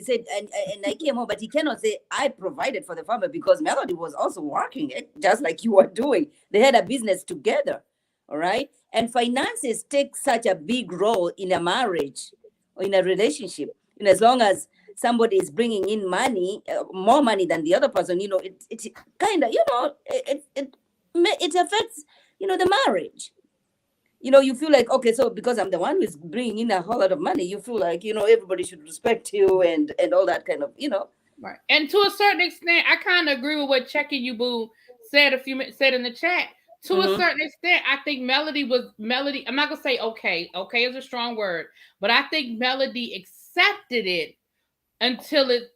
said, and I came home, but he cannot say I provided for the family, because Melody was also working it just like you were doing. They had a business together, all right? And finances take such a big role in a marriage or in a relationship. And as long as somebody is bringing in money, more money than the other person, it kind of, it affects, the marriage. You feel like, okay, so because I'm the one who's bringing in a whole lot of money, you feel like, everybody should respect you and all that kind of, Right. And to a certain extent, I kind of agree with what Checking You Boo said said in the chat. To a certain extent, I think Melody, I'm not going to say okay. Okay is a strong word. But I think Melody accepted it until it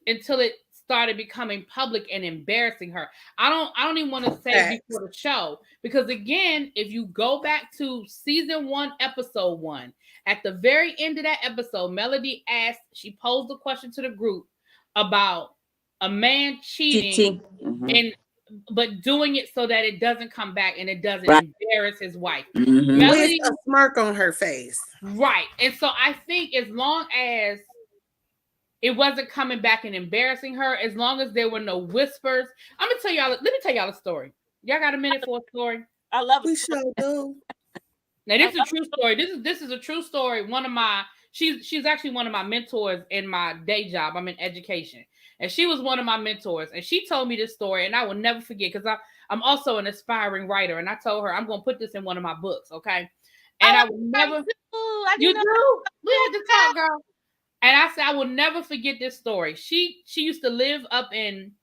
started becoming public and embarrassing her. I don't even want to say before the show, because again, if you go back to season 1, episode 1, at the very end of that episode, Melody she posed a question to the group about a man cheating but doing it so that it doesn't come back and it doesn't embarrass his wife. Melody, with a smirk on her face. Right. And so I think as long as it wasn't coming back and embarrassing her, as long as there were no whispers. Let me tell y'all a story. Y'all got a minute for a story? I love it. We sure do. Now, this is a true story. This is a true story. She's actually one of my mentors in my day job. I'm in education. And she was one of my mentors. And she told me this story, and I will never forget, because I'm also an aspiring writer. And I told her I'm going to put this in one of my books, okay? And I will never... You do? We had to talk, girl. And I said, I will never forget this story. She used to live up in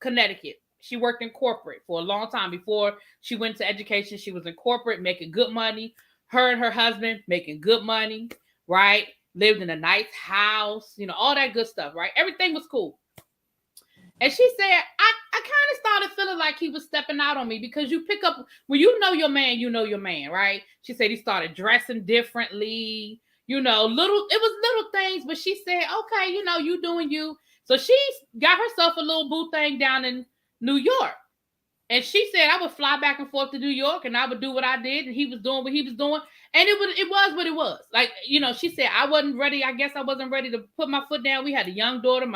Connecticut. She worked in corporate for a long time. Before she went to education, she was in corporate, making good money. Her and her husband making good money, right? Lived in a nice house, all that good stuff, right? Everything was cool. And she said, I kind of started feeling like he was stepping out on me, because you pick up, when you know your man, right? She said he started dressing differently. It was little things, but she said, okay, you doing you. So she got herself a little boo thing down in New York. And she said, I would fly back and forth to New York and I would do what I did. And he was doing what he was doing. And it was what it was. Like, she said, I wasn't ready. I guess I wasn't ready to put my foot down. We had a young daughter.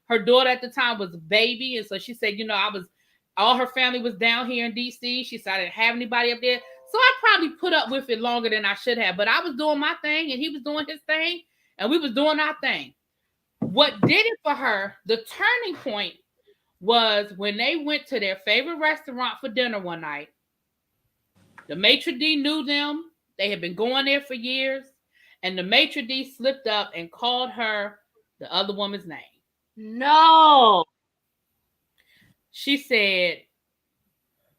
Her daughter at the time was a baby. And so she said, All her family was down here in DC. She said I didn't have anybody up there. So I probably put up with it longer than I should have. But I was doing my thing and he was doing his thing and we was doing our thing. What did it for her, the turning point, was when they went to their favorite restaurant for dinner one night. The maitre d' knew them. They had been going there for years. And the maitre d' slipped up and called her the other woman's name. No. She said,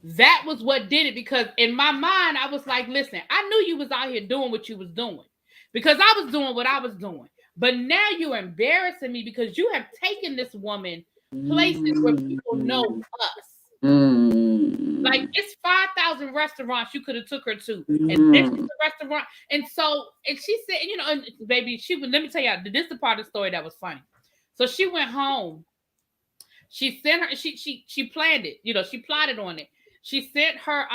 that was what did it, because in my mind, I was like, listen, I knew you was out here doing what you was doing because I was doing what I was doing. But now you're embarrassing me because you have taken this woman places where people know us. Like, it's 5,000 restaurants you could have took her to. And this is the restaurant. And so, and she said, you know, and baby, let me tell you, this is the part of the story that was funny. So she went home. She sent her, she planned it, you know, she plotted on it. She sent her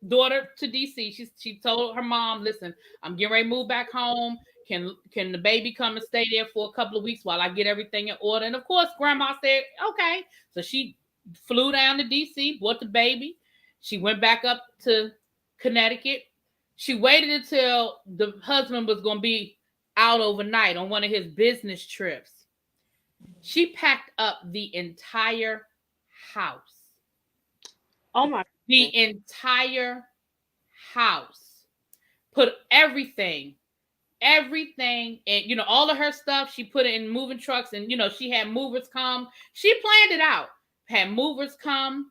daughter to DC. She told her mom, listen, I'm getting ready to move back home. Can the baby come and stay there for a couple of weeks while I get everything in order? And of course, grandma said, okay. So she flew down to DC, brought the baby. She went back up to Connecticut. She waited until the husband was going to be out overnight on one of his business trips. She packed up the entire house. Oh my. The entire house. Put everything, and, you know, all of her stuff, she put it in moving trucks, and, you know, she had movers come. She planned it out. Had movers come.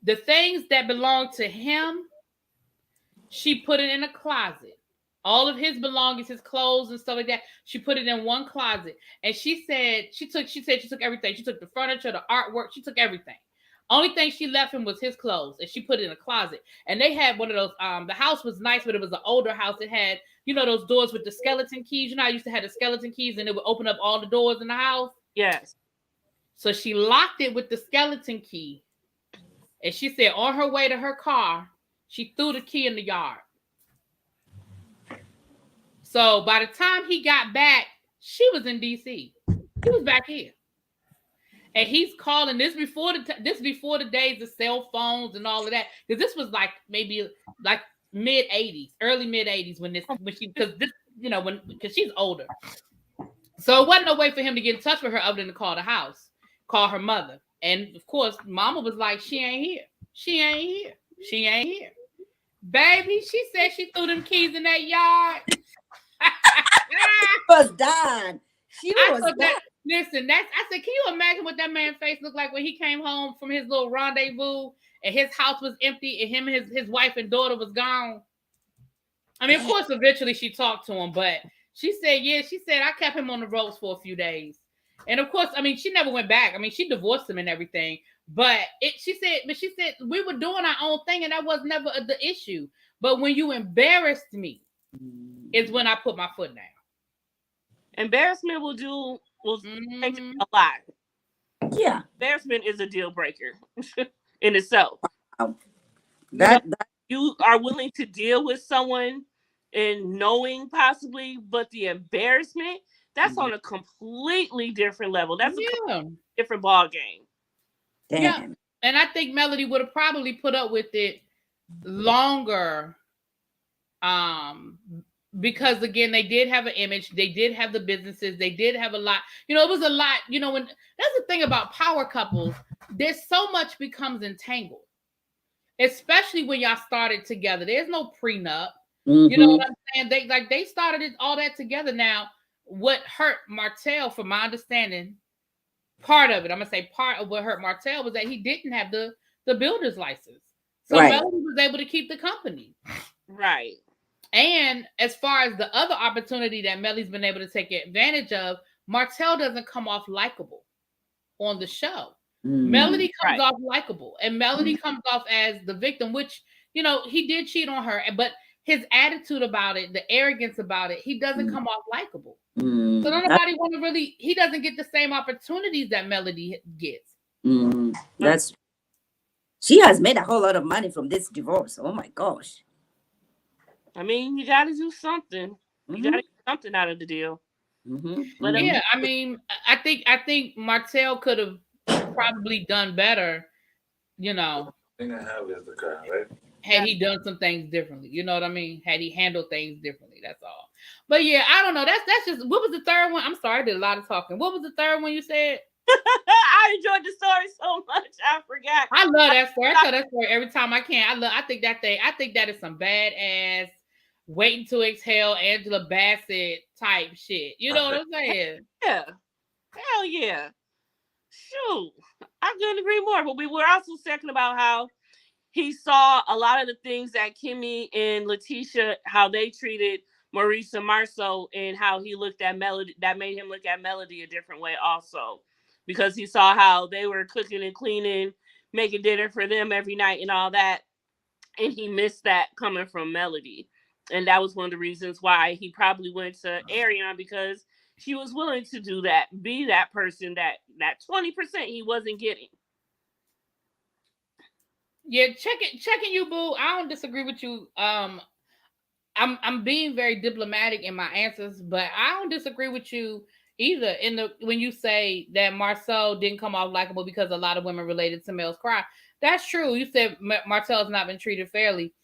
The things that belonged to him, she put it in a closet. All of his belongings, his clothes and stuff like that, she put it in one closet. And she said she took everything. She took the furniture, the artwork, she took everything. Only thing she left him was his clothes, and she put it in a closet. And they had one of those, the house was nice, but it was an older house. It had, you know, those doors with the skeleton keys. You know, I used to have the skeleton keys, and it would open up all the doors in the house. Yes. So she locked it with the skeleton key. And she said on her way to her car, she threw the key in the yard. So by the time he got back, she was in DC. He was back here. And he's calling this before the days of cell phones and all of that. Because this was like maybe like mid-80s, early mid-80s because she's older. So it wasn't no way for him to get in touch with her other than to call the house, call her mother. And of course, mama was like, she ain't here. She ain't here. She ain't here. Baby, she said she threw them keys in that yard. Was done. She was done. Listen, I said, can you imagine what that man's face looked like when he came home from his little rendezvous and his house was empty and him and his wife and daughter was gone? I mean, of course, eventually she talked to him, but she said, I kept him on the ropes for a few days. And of course, I mean, she never went back. I mean, she divorced him and everything, but she said we were doing our own thing and that was never the issue. But when you embarrassed me is when I put my foot down. Embarrassment will take a lot. Yeah. Embarrassment is a deal breaker in itself. You are willing to deal with someone and knowing possibly, but the embarrassment, that's on a completely different level. That's a different ball game. Damn. Yeah. And I think Melody would have probably put up with it longer. Because again, they did have an image, they did have the businesses, they did have a lot, you know, it was a lot, you know, when that's the thing about power couples, there's so much becomes entangled, especially when y'all started together. There's no prenup. You know what I'm saying? They started all that together. Now, what hurt Martell, from my understanding, part of what hurt Martell was that he didn't have the builder's license. So Melody was able to keep the company. Right. And as far as the other opportunity that Melly's been able to take advantage of, Martell doesn't come off likable on the show. Melody comes off likable, and Melody comes off as the victim, which, you know, he did cheat on her, but his attitude about it, the arrogance about it, he doesn't come off likable. So nobody want to really, he doesn't get the same opportunities that Melody gets. She has made a whole lot of money from this divorce. Oh my gosh. I mean, you got to do something. You got to get something out of the deal. Yeah, I mean, I think Martell could have probably done better you know, Thing I have is the car, right? had he done some things differently. You know what I mean? Had he handled things differently. That's all. But yeah, I don't know. That's just what was the third one? I'm sorry, I did a lot of talking. What was the third one you said? I enjoyed the story so much, I forgot. I love that story. I tell that story every time I can. I think that thing. I think that is some badass waiting to exhale Angela Bassett type shit. You know what I'm saying? Yeah, hell yeah. Shoot, I couldn't agree more. But we were also talking about how he saw a lot of the things that Kimmy and Letitia, how they treated Maurice and Marceau, and how he looked at Melody. That made him look at Melody a different way, also, because he saw how they were cooking and cleaning, making dinner for them every night, and all that, and he missed that coming from Melody, and that was one of the reasons why he probably went to Ariana, because she was willing to do that, be that person, that 20% he wasn't getting. Yeah, checking you, boo. I don't disagree with you. I'm being very diplomatic in my answers, but I don't disagree with you either. In the when you say that Marcel didn't come off likable because a lot of women related to Mel's cry, that's true. You said Marcel has not been treated fairly.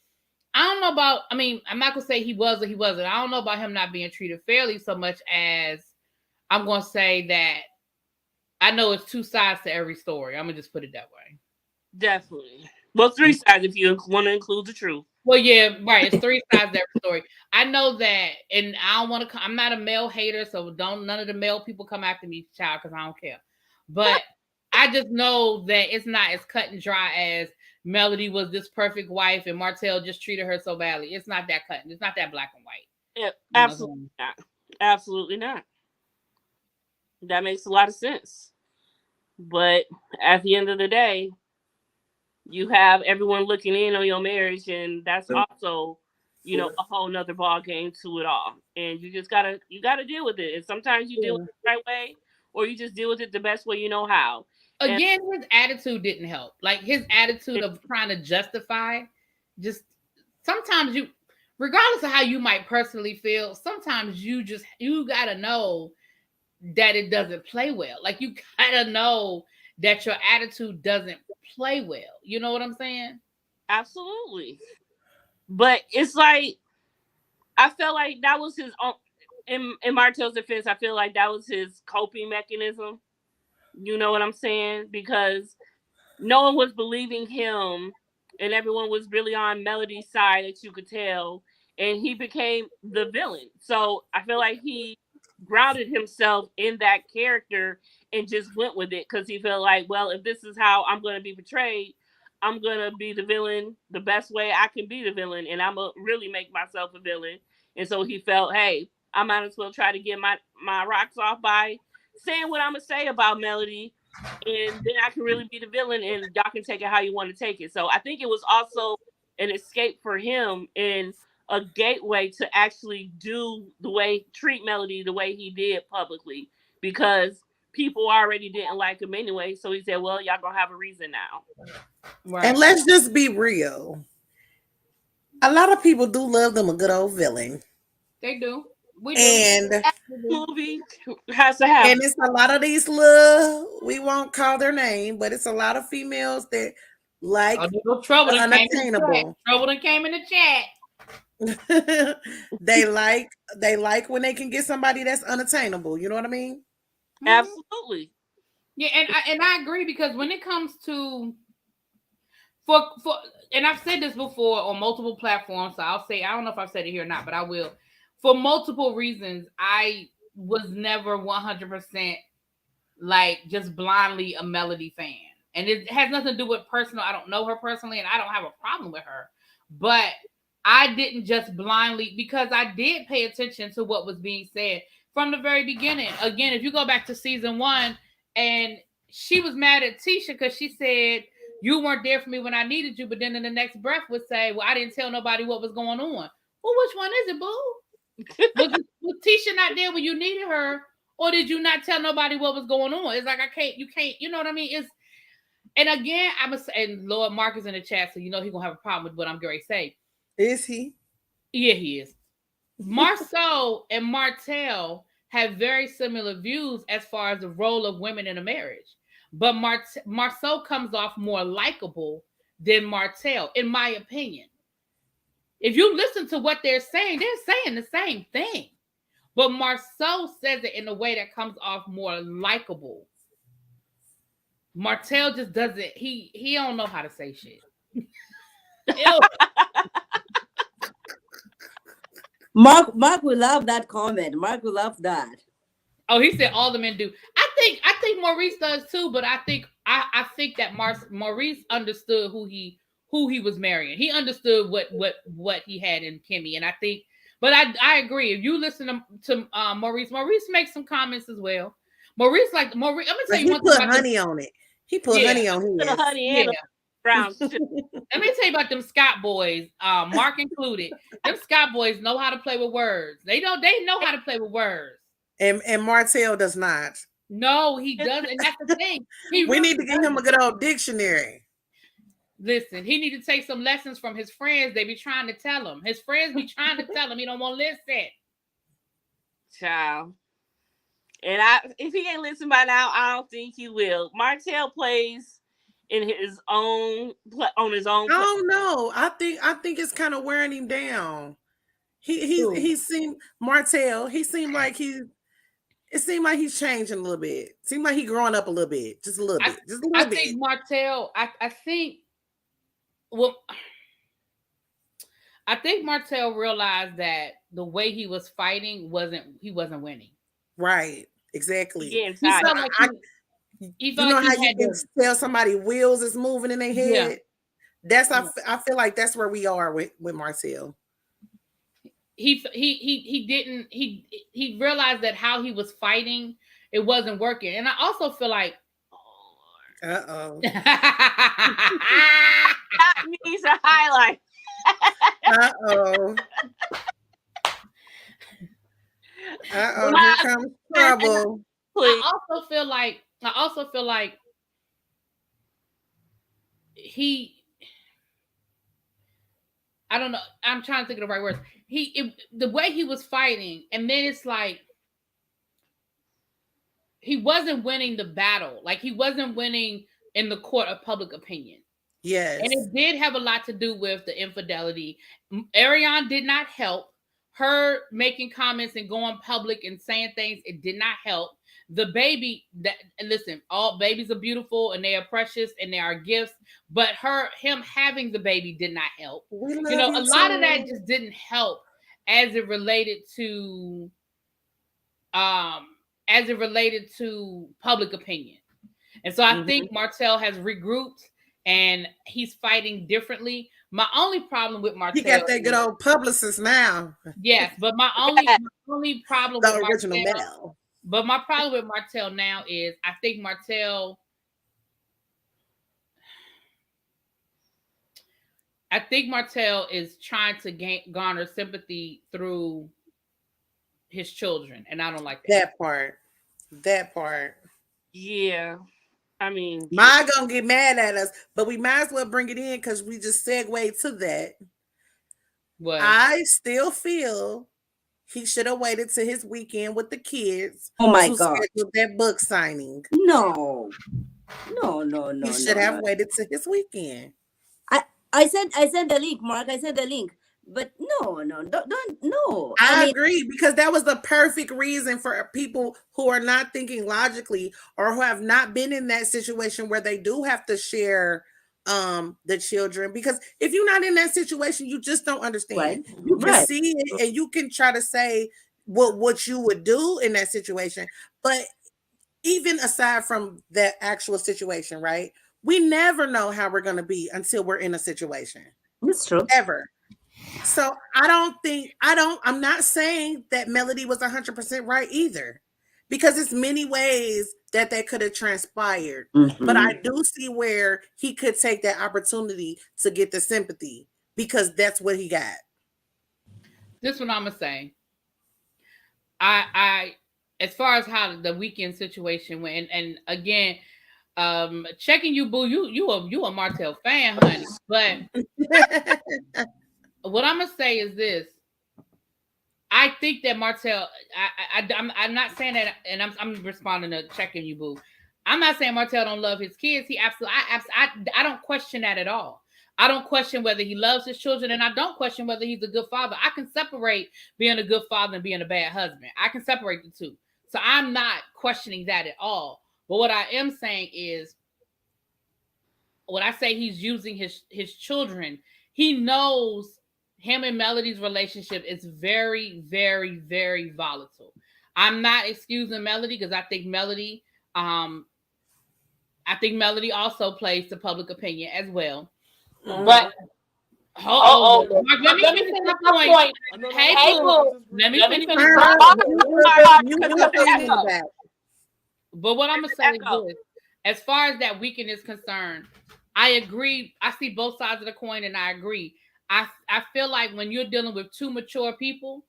I don't know about. I mean, I'm not gonna say he was or he wasn't. I don't know about him not being treated fairly so much as I'm gonna say that I know it's two sides to every story. I'm gonna just put it that way. Definitely. Well, three sides if you want to include the truth. Well, yeah, right. It's three sides to every story. I know that, and I don't want to. I'm not a male hater, so don't none of the male people come after me, child, because I don't care. But I just know that it's not as cut and dry as Melody was this perfect wife, and Martell just treated her so badly. It's not that cut. It's not that black and white. Yeah, You know, absolutely not. Absolutely not. That makes a lot of sense. But at the end of the day, you have everyone looking in on your marriage, and that's also, a whole nother ball game to it all. And you gotta deal with it. And sometimes you deal with yeah. it the right way, or you just deal with it the best way you know how. And Again, his attitude didn't help. Like his attitude of trying to justify, just sometimes you, regardless of how you might personally feel, sometimes you gotta know that it doesn't play well. Like you gotta know that your attitude doesn't play well. You know what I'm saying? absolutely. But it's like I felt like that was his own. In Martell's defense, I feel like that was his coping mechanism. You know what I'm saying? Because no one was believing him, and everyone was really on Melody's side, that you could tell, and he became the villain. So I feel like he grounded himself in that character and just went with it, because he felt like, well, if this is how I'm going to be portrayed, I'm going to be the villain the best way I can be the villain, and I'm going to really make myself a villain. And so he felt, hey, I might as well try to get my rocks off by saying what I'm going to say about Melody, and then I can really be the villain, and y'all can take it how you want to take it. So I think it was also an escape for him, and a gateway to actually treat Melody the way he did publicly, because people already didn't like him anyway. So he said, well, y'all gonna have a reason now. Right. And let's just be real. A lot of people do love them a good old villain. They do. We do. And Movie has to have. and it's a lot of these little, we won't call their name, but it's a lot of females that like Oh, no trouble the that came in the chat. unattainable. Trouble that came in the chat. they like when they can get somebody that's unattainable. You know what I mean? Absolutely. Yeah, and I agree, because when it comes to for and I've said this before on multiple platforms, so I'll say, I don't know if I've said it here or not, but I will. For multiple reasons, I was never 100% like just blindly a Melody fan. And it has nothing to do with personal. I don't know her personally, and I don't have a problem with her. But I didn't just blindly, because I did pay attention to what was being said from the very beginning. Again, if you go back to season 1, and she was mad at Tisha because she said, you weren't there for me when I needed you, but then in the next breath would say, well, I didn't tell nobody what was going on. Well, which one is it, boo? was Tisha not there when you needed her, or did you not tell nobody what was going on? It's like, you can't, you know what I mean? And again, and Lord Mark is in the chat, so you know he's gonna have a problem with what I'm going to say. Is he? Yeah, he is. Marceau and Martell have very similar views as far as the role of women in a marriage. but Marceau comes off more likable than Martell, in my opinion. If you listen to what they're saying the same thing. But Marceau says it in a way that comes off more likable. Martell just doesn't, he don't know how to say shit. Mark will love that comment. Mark will love that. Oh, he said all the men do. I think Maurice does too, but I think that Maurice understood who he was marrying. He understood what he had in Kimmy, and I think, but I agree. If you listen to Maurice makes some comments as well. Maurice, I'm gonna tell you one thing about honey on it. He put honey on his. Honey and brown. Let me tell you about them Scott boys, Mark included. Them Scott boys know how to play with words. They know how to play with words. And Martell does not. No, he doesn't. And that's the thing. We need to give him a good old dictionary. Listen, he need to take some lessons from his friends. They be trying to tell him. His friends be trying to tell him. He don't want to listen. Child. And if he ain't listened by now, I don't think he will. Martell plays in his own on his own. Oh no, I think it's kind of wearing him down. He seemed Martell. He seemed like it seemed like he's changing a little bit. Seemed like he growing up a little bit, just a little bit, just a little bit. I think Martell. I think Martell realized that the way he was fighting he wasn't winning. Right. Exactly. He felt like you know how you can tell somebody wheels is moving in their head. Yeah. I feel like that's where we are with Martell. He realized that how he was fighting, it wasn't working. And I also feel like that needs a highlight. Here comes trouble. I also feel like I don't know. I'm trying to think of the right words. The way he was fighting, and then it's like he wasn't winning the battle. Like he wasn't winning in the court of public opinion. Yes. And it did have a lot to do with the infidelity. Ariane did not help. Her making comments and going public and saying things, it did not help. The baby, listen, all babies are beautiful and they are precious and they are gifts, but him having the baby did not help. A lot of that just didn't help as it related to public opinion. And so I think Martell has regrouped and he's fighting differently. My only problem with Martell, he got that good old publicist now. Yes, but my only problem the with original Martell, Mel. But my problem with Martell now is I think Martell is trying to garner sympathy through his children, and I don't like that part. That part. Yeah. I mean, Ma gonna get mad at us, but we might as well bring it in because we just segue to that. What? I still feel he should have waited to his weekend with the kids. Oh my God! Schedule that book signing. No. He should have waited to his weekend. I sent the link, Mark. I sent the link. But no. I agree, because that was the perfect reason for people who are not thinking logically or who have not been in that situation where they do have to share the children. Because if you're not in that situation, you just don't understand. Right. You can see it and you can try to say what you would do in that situation. But even aside from that actual situation, right? We never know how we're going to be until we're in a situation. That's true. Ever. So I'm not saying that Melody was 100% right either, because it's many ways that could have transpired. But I do see where he could take that opportunity to get the sympathy, because that's what he got. This is what I'm gonna say. I as far as how the weekend situation went, and again, checking you, boo, you a Martell fan, honey. But what I'm gonna say is this: I think that Martell. I'm not saying that, and I'm responding to checking you, boo. I'm not saying Martell don't love his kids. He absolutely, I don't question that at all. I don't question whether he loves his children, and I don't question whether he's a good father. I can separate being a good father and being a bad husband. I can separate the two. So I'm not questioning that at all. But what I am saying is, when I say he's using his children, he knows him and Melody's relationship is very, very, very volatile. I'm not excusing Melody because I think Melody also plays to public opinion as well. But Mark, let me finish my point. Hey, Boo, let me finish my point. But what I'm gonna say is this: as far as that weekend is concerned, I agree. I see both sides of the coin, and I agree. I feel like when you're dealing with two mature people,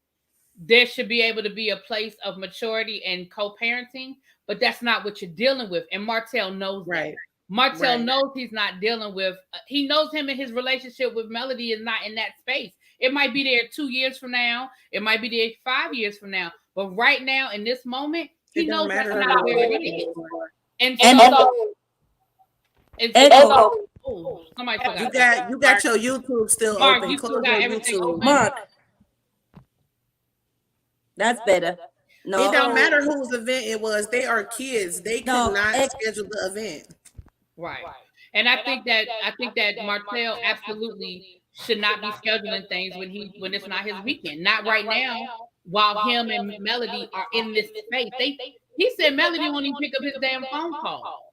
there should be able to be a place of maturity and co-parenting, but that's not what you're dealing with. And Martell knows that. Martell knows he's not dealing with, he knows him and his relationship with Melody is not in that space. It might be there 2 years from now. It might be there 5 years from now. But right now, in this moment, he knows that's not where it is. And somebody forgot. You got your YouTube still Mark, open. you still got everything open. Mark. That's better. No, it don't matter whose event it was. They are kids. They could not schedule the event. Right. And I think that Martell absolutely should not be scheduling things when it's not his weekend. Not right now, while him and Melody are in this space. He said Melody won't even pick up his damn phone call.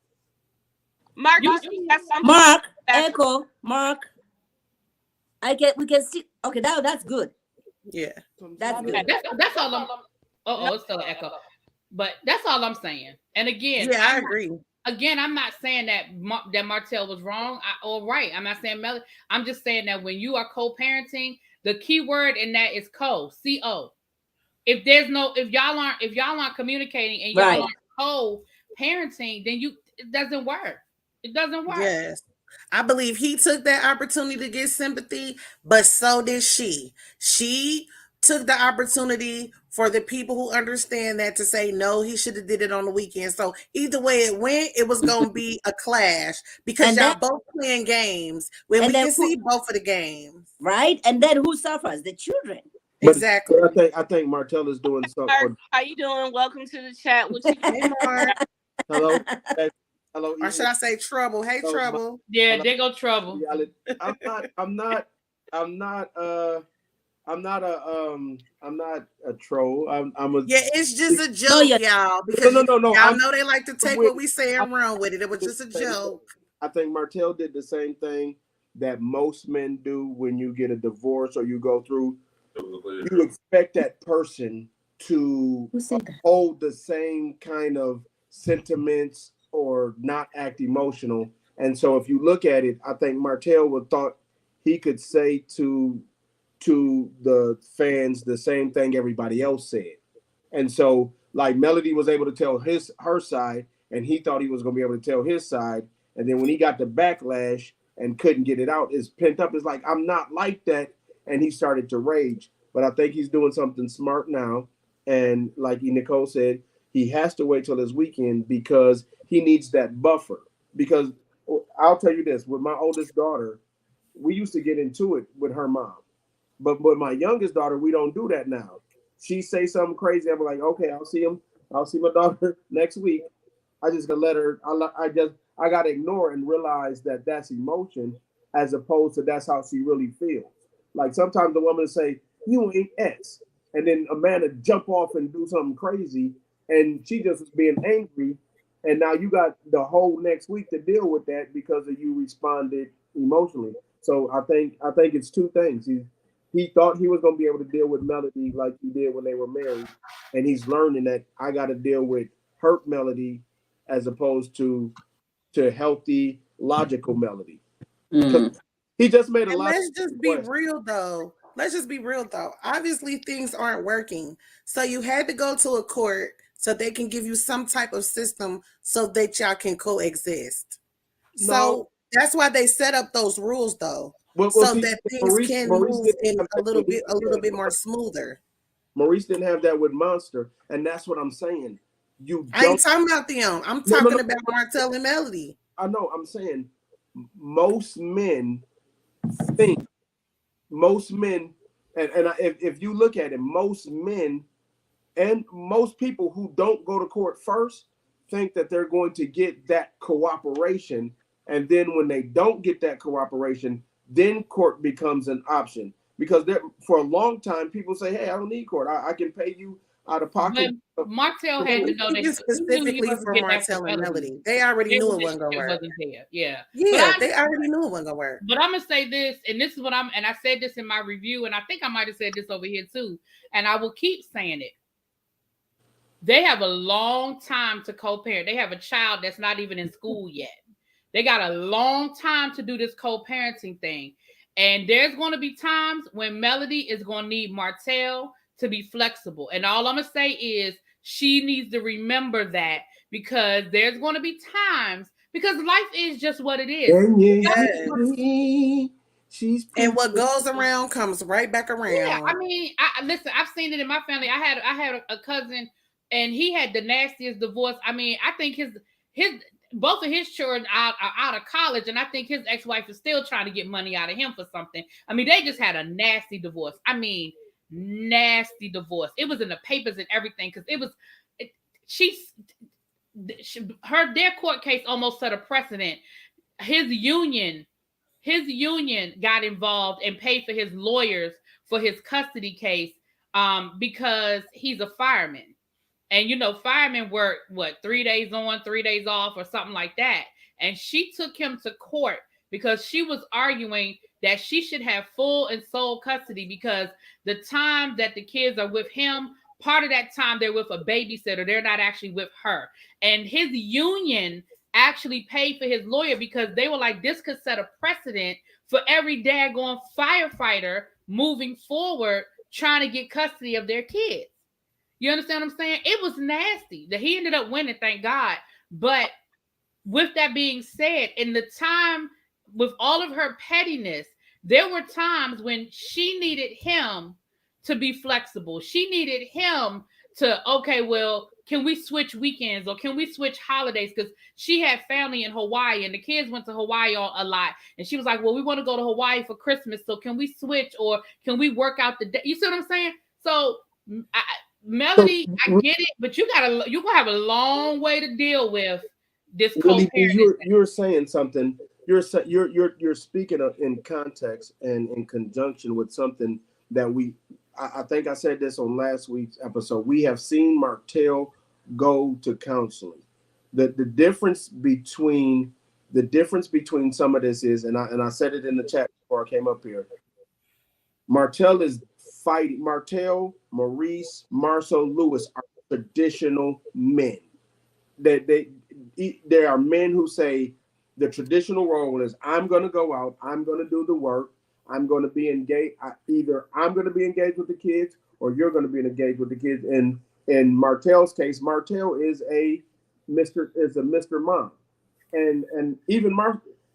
Mark, Echo, Mark. We can see. Okay, that's good. Yeah, that's good. That's all I'm. It's still an echo, but that's all I'm saying. And again, yeah, I agree. Again, I'm not saying that Martell was wrong or right. I'm not saying Melody. I'm just saying that when you are co-parenting, the key word in that is co. If y'all aren't communicating and y'all aren't co-parenting, then it doesn't work. It doesn't work. Yes. I believe he took that opportunity to get sympathy, but so did she. She took the opportunity for the people who understand that to say, no, he should have did it on the weekend. So either way it went, it was going to be a clash because y'all both playing games when we can see both of the games. Right? And then who suffers? The children. Exactly. But I think Martell is doing something. Mark, how you doing? Welcome to the chat. Hey, Mark. Hello. Hello. Or should I say trouble? Hey, Trouble. Yeah, there go Trouble. I'm not a troll. I'm a. Yeah, it's just a joke, y'all. Because no. Y'all know they like to take what we say and run with it. It was just a joke. I think Martell did the same thing that most men do when you get a divorce or you go through. You expect that person to hold the same kind of sentiments or not act emotional. And so if you look at it, I think Martell would thought he could say to the fans the same thing everybody else said. And so like Melody was able to tell her side, and he thought he was going to be able to tell his side. And then when he got the backlash and couldn't get it out, it's pent up. It's like, I'm not like that. And he started to rage. But I think he's doing something smart now. And like Nicole said, he has to wait till his weekend because he needs that buffer. Because I'll tell you this, with my oldest daughter, we used to get into it with her mom. But with my youngest daughter, we don't do that now. She say something crazy, I'm like, okay, I'll see my daughter next week. I just gotta let her. I gotta ignore and realize that that's emotion, as opposed to that's how she really feels. Like sometimes the woman say, "You ain't X," and then a man would jump off and do something crazy, and she just was being angry, and now you got the whole next week to deal with that because of you responded emotionally. So I think it's two things. He thought he was going to be able to deal with Melody like he did when they were married. And he's learning that I got to deal with hurt Melody as opposed to healthy, logical Melody. He just made a lot. Let's just be real, though. Obviously, things aren't working. So you had to go to a court so they can give you some type of system so that y'all can coexist. No. So that's why they set up those rules, though. So that things can move in a little bit more smoother. Maurice didn't have that with Monster, and that's what I'm saying. you I ain't don't. talking about them. I'm No, no, talking no. about Martell and Melody. I know. I'm saying most men think most men, if you look at it, most men and most people who don't go to court first think that they're going to get that cooperation, and then when they don't get that cooperation, then court becomes an option. Because for a long time, people say, "Hey, I don't need court. I can pay you out of But pocket." Martell had to know that It's he knew he specifically wasn't for getting that from Martell and Melody. Melody. They already Their knew it wasn't gonna relationship work. wasn't there. Yeah. Yeah, they already knew it wasn't gonna work. But I'm gonna say this, and this is what and I said this in my review, and I think I might have said this over here too, and I will keep saying it. They have a long time to co-parent. They have a child that's not even in school yet. They got a long time to do this co-parenting thing. And there's going to be times when Melody is going to need Martell to be flexible. And all I'm going to say is she needs to remember that, because there's going to be times, because life is just what it is. And what goes around comes right back around. Yeah, I mean, listen, I've seen it in my family. I had a cousin, and he had the nastiest divorce. I mean, I think his both of his children are out of college, and I think his ex-wife is still trying to get money out of him for something. I mein, they just had a nasty divorce. I mean, nasty divorce. It was in the papers and everything, because their court case almost set a precedent. His union got involved and paid for his lawyers for his custody case, because he's a fireman. And, firemen work, 3 days on, 3 days off, or something like that. And she took him to court because she was arguing that she should have full and sole custody, because the time that the kids are with him, part of that time they're with a babysitter. They're not actually with her. And his union actually paid for his lawyer, because they were like, this could set a precedent for every daggone firefighter moving forward trying to get custody of their kids. You understand what I'm saying? It was nasty. That he ended up winning, thank God. But with that being said, in the time, with all of her pettiness, there were times when she needed him to be flexible. She needed him to, okay, well, can we switch weekends, or can we switch holidays? Because she had family in Hawaii, and the kids went to Hawaii a lot. And she was like, well, we want to go to Hawaii for Christmas, so can we switch, or can we work out the day? You see what I'm saying? So Melody, I get it, but you're gonna have a long way to deal with this co-parenting. You're saying something. You're speaking in context and in conjunction with something that I think I said this on last week's episode. We have seen Martell go to counseling. The difference between some of this is, and I said it in the chat before I came up here. Martell is fighting. Martell, Maurice, Marceau, Lewis are traditional men. There are men who say the traditional role is, I'm going to go out, I'm going to do the work, I'm going to be engaged. Either I'm going to be engaged with the kids, or you're going to be engaged with the kids. And in Martell's case, Martell is a Mr. Mom, and even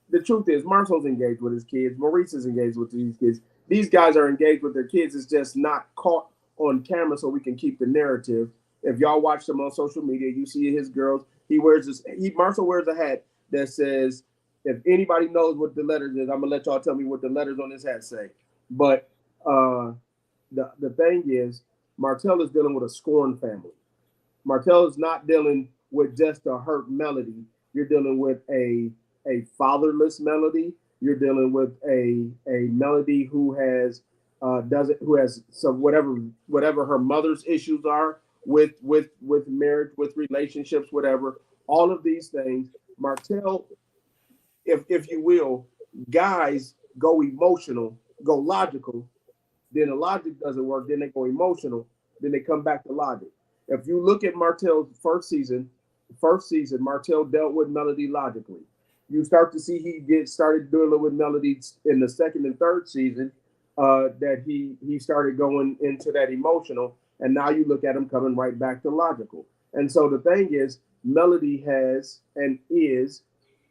the truth is, Marceau's engaged with his kids, Maurice is engaged with these kids. These guys are engaged with their kids. It's just not caught on camera, so we can keep the narrative. If y'all watch them on social media, you see his girls. Marceau wears a hat that says, if anybody knows what the letters is, I'm gonna let y'all tell me what the letters on his hat say. But the thing is, Martell is dealing with a scorned family. Martell is not dealing with just a hurt Melody. You're dealing with a fatherless Melody. You're dealing with a Melody who has some whatever her mother's issues are with marriage, with relationships, whatever. All of these things, Martell, if you will, guys go emotional, go logical, then the logic doesn't work, then they go emotional, then they come back to logic. If you look at Martell's first season, Martell dealt with Melody logically. You start to see he started dealing with Melody in the second and third season, that he started going into that emotional, and now you look at him coming right back to logical. And so the thing is, Melody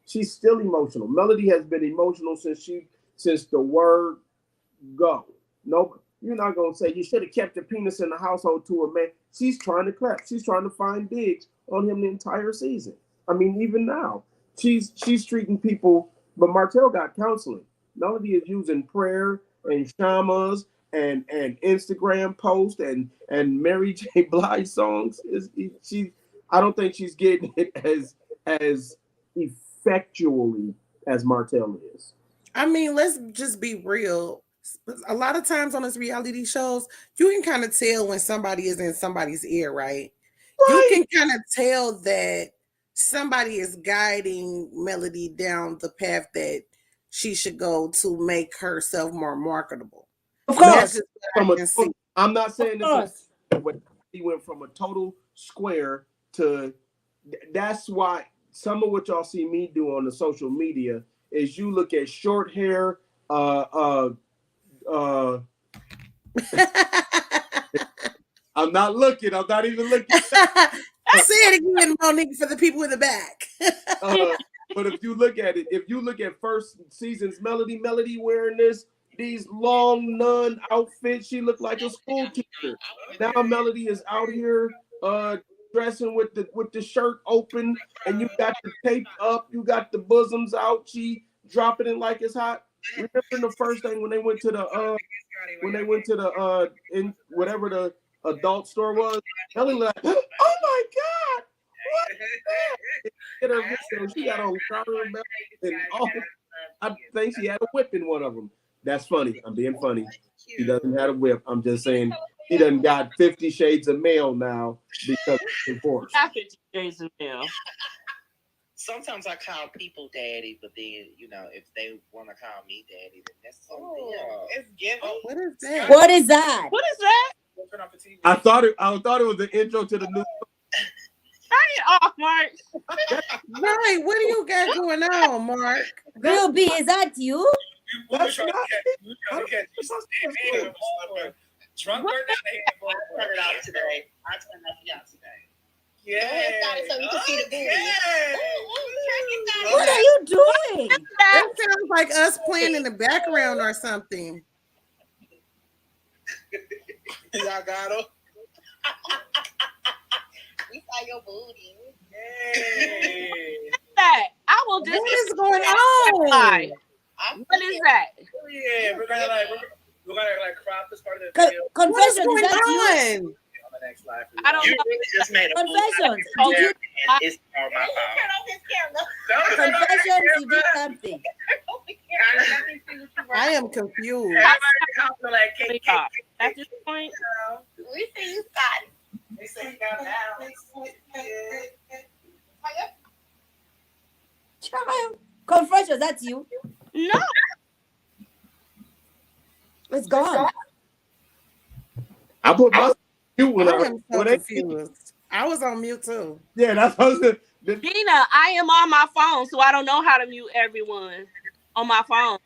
she's still emotional. Melody has been emotional since the word go. No, you're not gonna say you should have kept the penis in the household to a man. She's trying to clap. She's trying to find digs on him the entire season. I mean, even now, she's treating people, but Martell got counseling. Melody is using prayer and shamas and Instagram posts and Mary J. Blige songs. She I don't think she's getting it as effectually as Martell is. I mean, let's just be real. A lot of times on these reality shows, you can kind of tell when somebody is in somebody's ear, right? You can kind of tell that somebody is guiding Melody down the path that she should go to make herself more marketable. Of That's course. just what I can see. I'm not saying Of course. when he went from a total square to that's why some of what y'all see me do on the social media is you look at short hair, I'm not looking. I'm not even looking. Say it again, Monique, for the people in the back. But if you look at it, if you look at first season's Melody wearing these long nun outfits, she looked like a school teacher. Now Melody is out here dressing with the shirt open, and you got the tape up, you got the bosoms out. She dropping it like it's hot. Remember the first thing when they went to the in whatever the adult store was, Melly like, oh my God, what is that? Get her video. She got on garter belt and all. I think she had a whip in one of them. That's funny. I'm being funny. She doesn't have a whip. I'm just saying he done got 50 Shades of Male now because it's enforced. 50 Shades of Male. Sometimes I call people daddy, but then, you know, if they want to call me daddy, then that's something. It's given. What is that? What is that? What is that? I thought it was the intro to the new. Turn it off, Mark. Right, what do you got going on, Mark? Real B, is that you? That's not. Drunk or not, I turned it out today. Yeah. So we can see the booty. What are you doing? That sounds like us playing in the background or something. Y'all got her. We saw your booty. That I will What just. is going on? What is that? Yeah, we're gonna crop this part of the video. What's Confession, is going that you? on? On the next slide. I don't know. Just made a Confessions. Oh, Did you, It's all my fault. confessions, you did something. I am confused. At this point, We see you got it. We see you got it. Child. Confessions, that's you. no. It's gone. I put my mute when I I am so confused. I was on mute too. Yeah, that's what I was saying. Gina, I am on my phone, so I don't know how to mute everyone on my phone.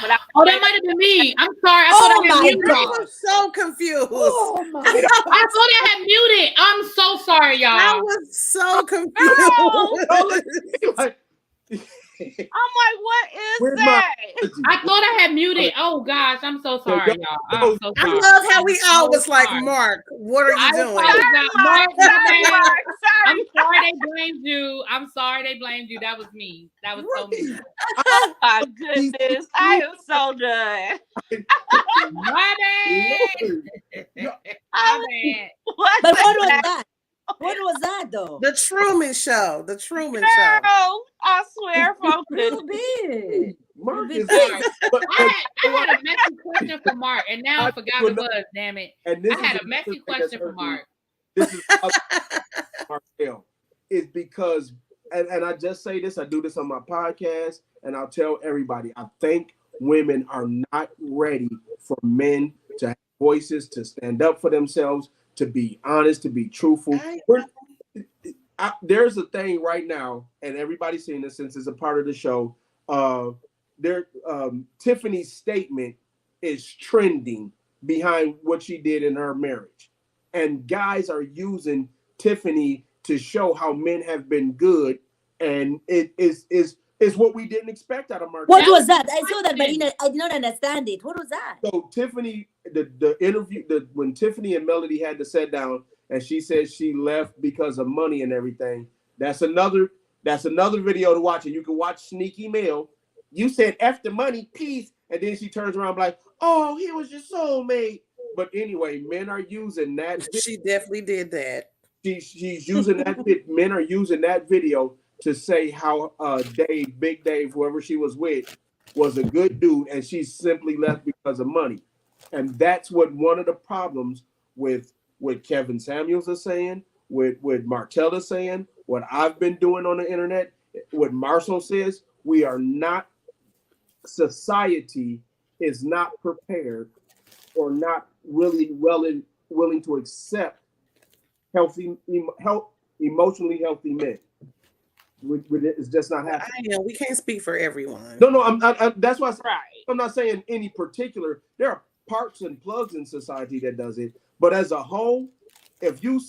But that might have been me. I'm sorry. I Oh thought I had my muted. I God. was so confused. Oh my I thought I had muted. I'm so sorry, y'all. I was so confused. Like, I'm like, what is where's that? I thought I had muted. Oh gosh, I'm so sorry, y'all. I'm so I sorry. love how we all was So like, sorry. Mark, what are you I doing? apologize. Mark, Sorry, Mark. I'm Sorry. sorry they blamed you. I'm sorry they blamed you. That was me. That was so me. Oh my goodness. I am so done. My bad. My bad. What But the what was heck? that? What was that though? The Truman Show. The Truman Show. Girl, I swear, folks. Real big. Mark Real is big. but, I had a messy question for Mark, and now I forgot what it was. Damn it! and this I had is a messy thing that's question for hurt me. Mark. This is Martell. Is because and I just say this, I do this on my podcast, and I'll tell everybody, I think women are not ready for men to have voices, to stand up for themselves, to be honest, to be truthful. There's a thing right now, and everybody's seeing this since it's a part of the show. Tiffany's statement is trending behind what she did in her marriage, and guys are using Tiffany to show how men have been good, and it is what we didn't expect out of Martell. What was that? I saw that, but I did not understand it. What was that? So Tiffany, the interview, when Tiffany and Melody had to sit down, and she said she left because of money and everything. That's another video to watch, and you can watch Sneaky Mail. You said F the money, peace, and then she turns around like, oh, he was your soulmate. But anyway, men are using that. She definitely did that. She's using that. Men are using that video to say how Dave, Big Dave, whoever she was with, was a good dude, and she simply left because of money. And that's what one of the problems with Kevin Samuels is saying, with Martell is saying, what I've been doing on the internet, what Marcel says, we are not, society is not prepared or not really willing to accept emotionally healthy men. It's just not happening. We can't speak for everyone. No, that's why Right. I'm not saying any particular. There are parts and plugs in society that does it, but as a whole, if you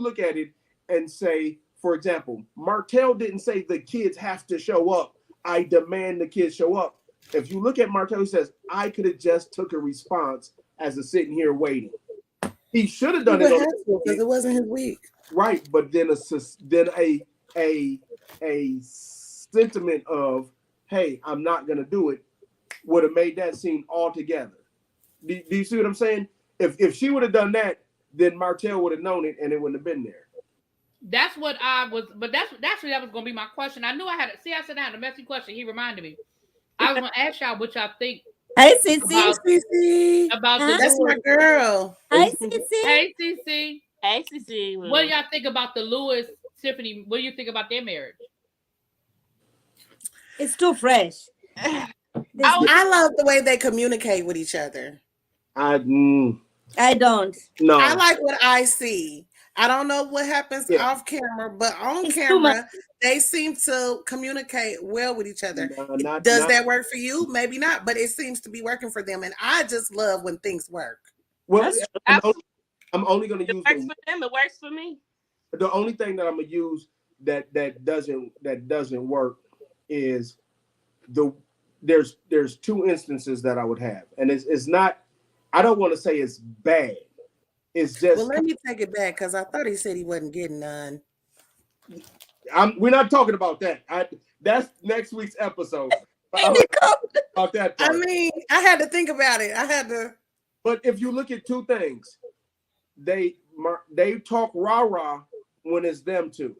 look at it and say, for example, Martell didn't say the kids have to show up. I demand the kids show up. If you look at Martell, he says, I could have just took a response as a sitting here waiting. He should have done it because it wasn't his week. Right, but then a sentiment of, hey, I'm not gonna do it, would have made that scene altogether. Do you see what I'm saying? If she would have done that, then Martell would have known it and it wouldn't have been there. That's what I was, but that was gonna be my question. I knew I had I said I had a messy question. He reminded me. I was gonna ask y'all what y'all think. Hey, Cece. About that's my girl. Hi, Cece. Hey, Cece. Hey, Cece. What do y'all think about the Lewis Tiffany? What do you think about their marriage? It's too fresh. I love the way they communicate with each other. I don't. No. I like what I see. I don't know what happens off camera, but on camera, they seem to communicate well with each other. Does that work for you? Maybe not, but it seems to be working for them. And I just love when things work. Well, I'm only going to use it works for them. It works for me. The only thing that I'm going to use that doesn't work is there's two instances that I would have, and it's not. I don't want to say it's bad. It's just. Well, let me take it back because I thought he said he wasn't getting none. We're not talking about that. That's next week's episode. About that part. I mean, I had to think about it. I had to. But if you look at two things, they talk rah-rah when it's them two.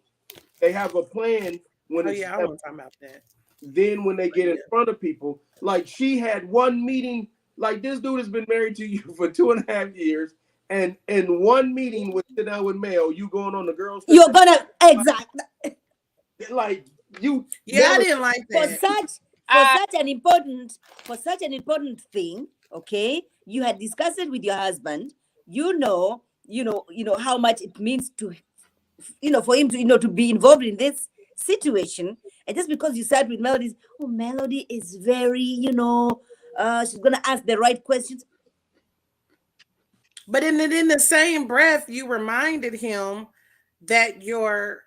They have a plan when it's I want to talk about that. Then when they get in front of people, like she had one meeting, like this dude has been married to you for 2.5 years, and in one meeting with sit down with Mel, you going on the girls. You're gonna exactly like you. Yeah, I didn't like that. For such an important thing, okay, you had discussed it with your husband. You know how much it means to, for him to, to be involved in this situation. And just because you sat with Melody, Melody is very, she's gonna ask the right questions. But in the same breath, you reminded him that your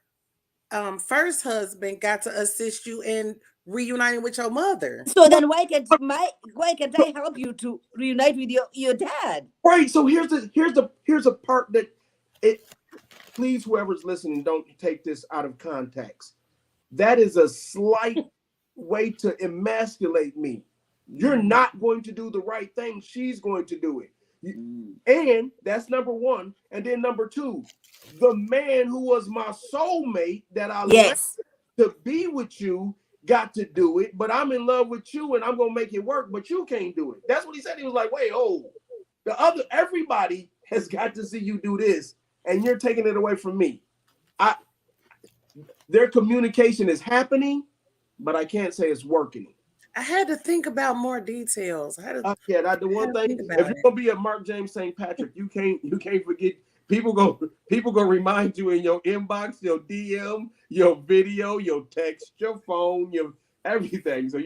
first husband got to assist you in reuniting with your mother. So then why can't I help you to reunite with your dad? Right. So here's a part that please, whoever's listening, don't take this out of context. That is a slight way to emasculate me. You're not going to do the right thing. She's going to do it. And that's number one. And then number two, the man who was my soulmate that I left to be with you got to do it, but I'm in love with you and I'm going to make it work, but you can't do it. That's what he said. He was like, wait, everybody has got to see you do this and you're taking it away from me. Their communication is happening, but I can't say it's working. I had to think about more details. The one thing, if you're gonna be a Mark James St. Patrick, you can't forget. People go remind you in your inbox, your DM, your video, your text, your phone, your everything. So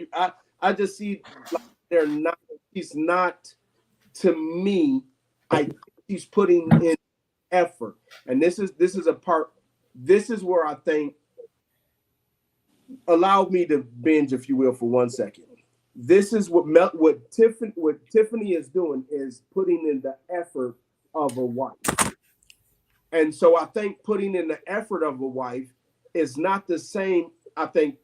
I just see they're not. He's not. To me, I think he's putting in effort, and this is a part. This is where I think. Allow me to binge, if you will, for 1 second. This is what Tiffany is doing is putting in the effort of a wife. And so I think putting in the effort of a wife is not the same. I think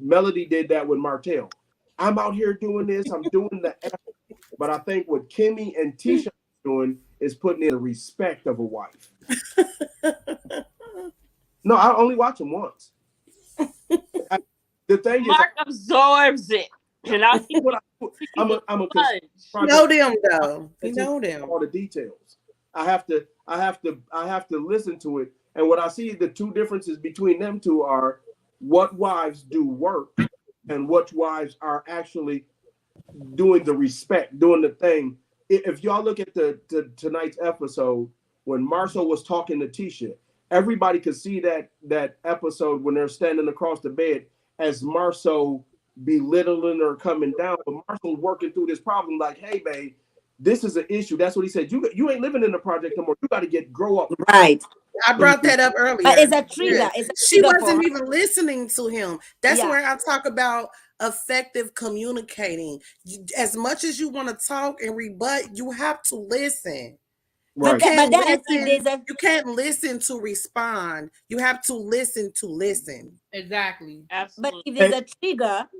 Melody did that with Martell. I'm out here doing this. I'm doing the effort. But I think what Kimmy and Tisha are doing is putting in the respect of a wife. No, I only watch them once. The thing is, Mark absorbs it, and I think what I'm a sponge. You know them though. You know them. all the details. I have to listen to it. And what I see the two differences between them two are what wives do work and what wives are actually doing the respect, doing the thing. If y'all look at the tonight's episode, when Marcel was talking to Tisha, everybody could see that episode when they're standing across the bed as Marcel belittling or coming down, but Marcel's working through this problem like, hey, babe, this is an issue. That's what he said. You ain't living in the project no more. You got to grow up. Right. I brought that up earlier. But it's a trigger. Yeah. It's a She trigger wasn't for even listening to him. That's Yeah. where I talk about effective communicating. As much as you want to talk and rebut, you have to listen. Right. You can't listen to respond. You have to listen to listen. Exactly. Absolutely. But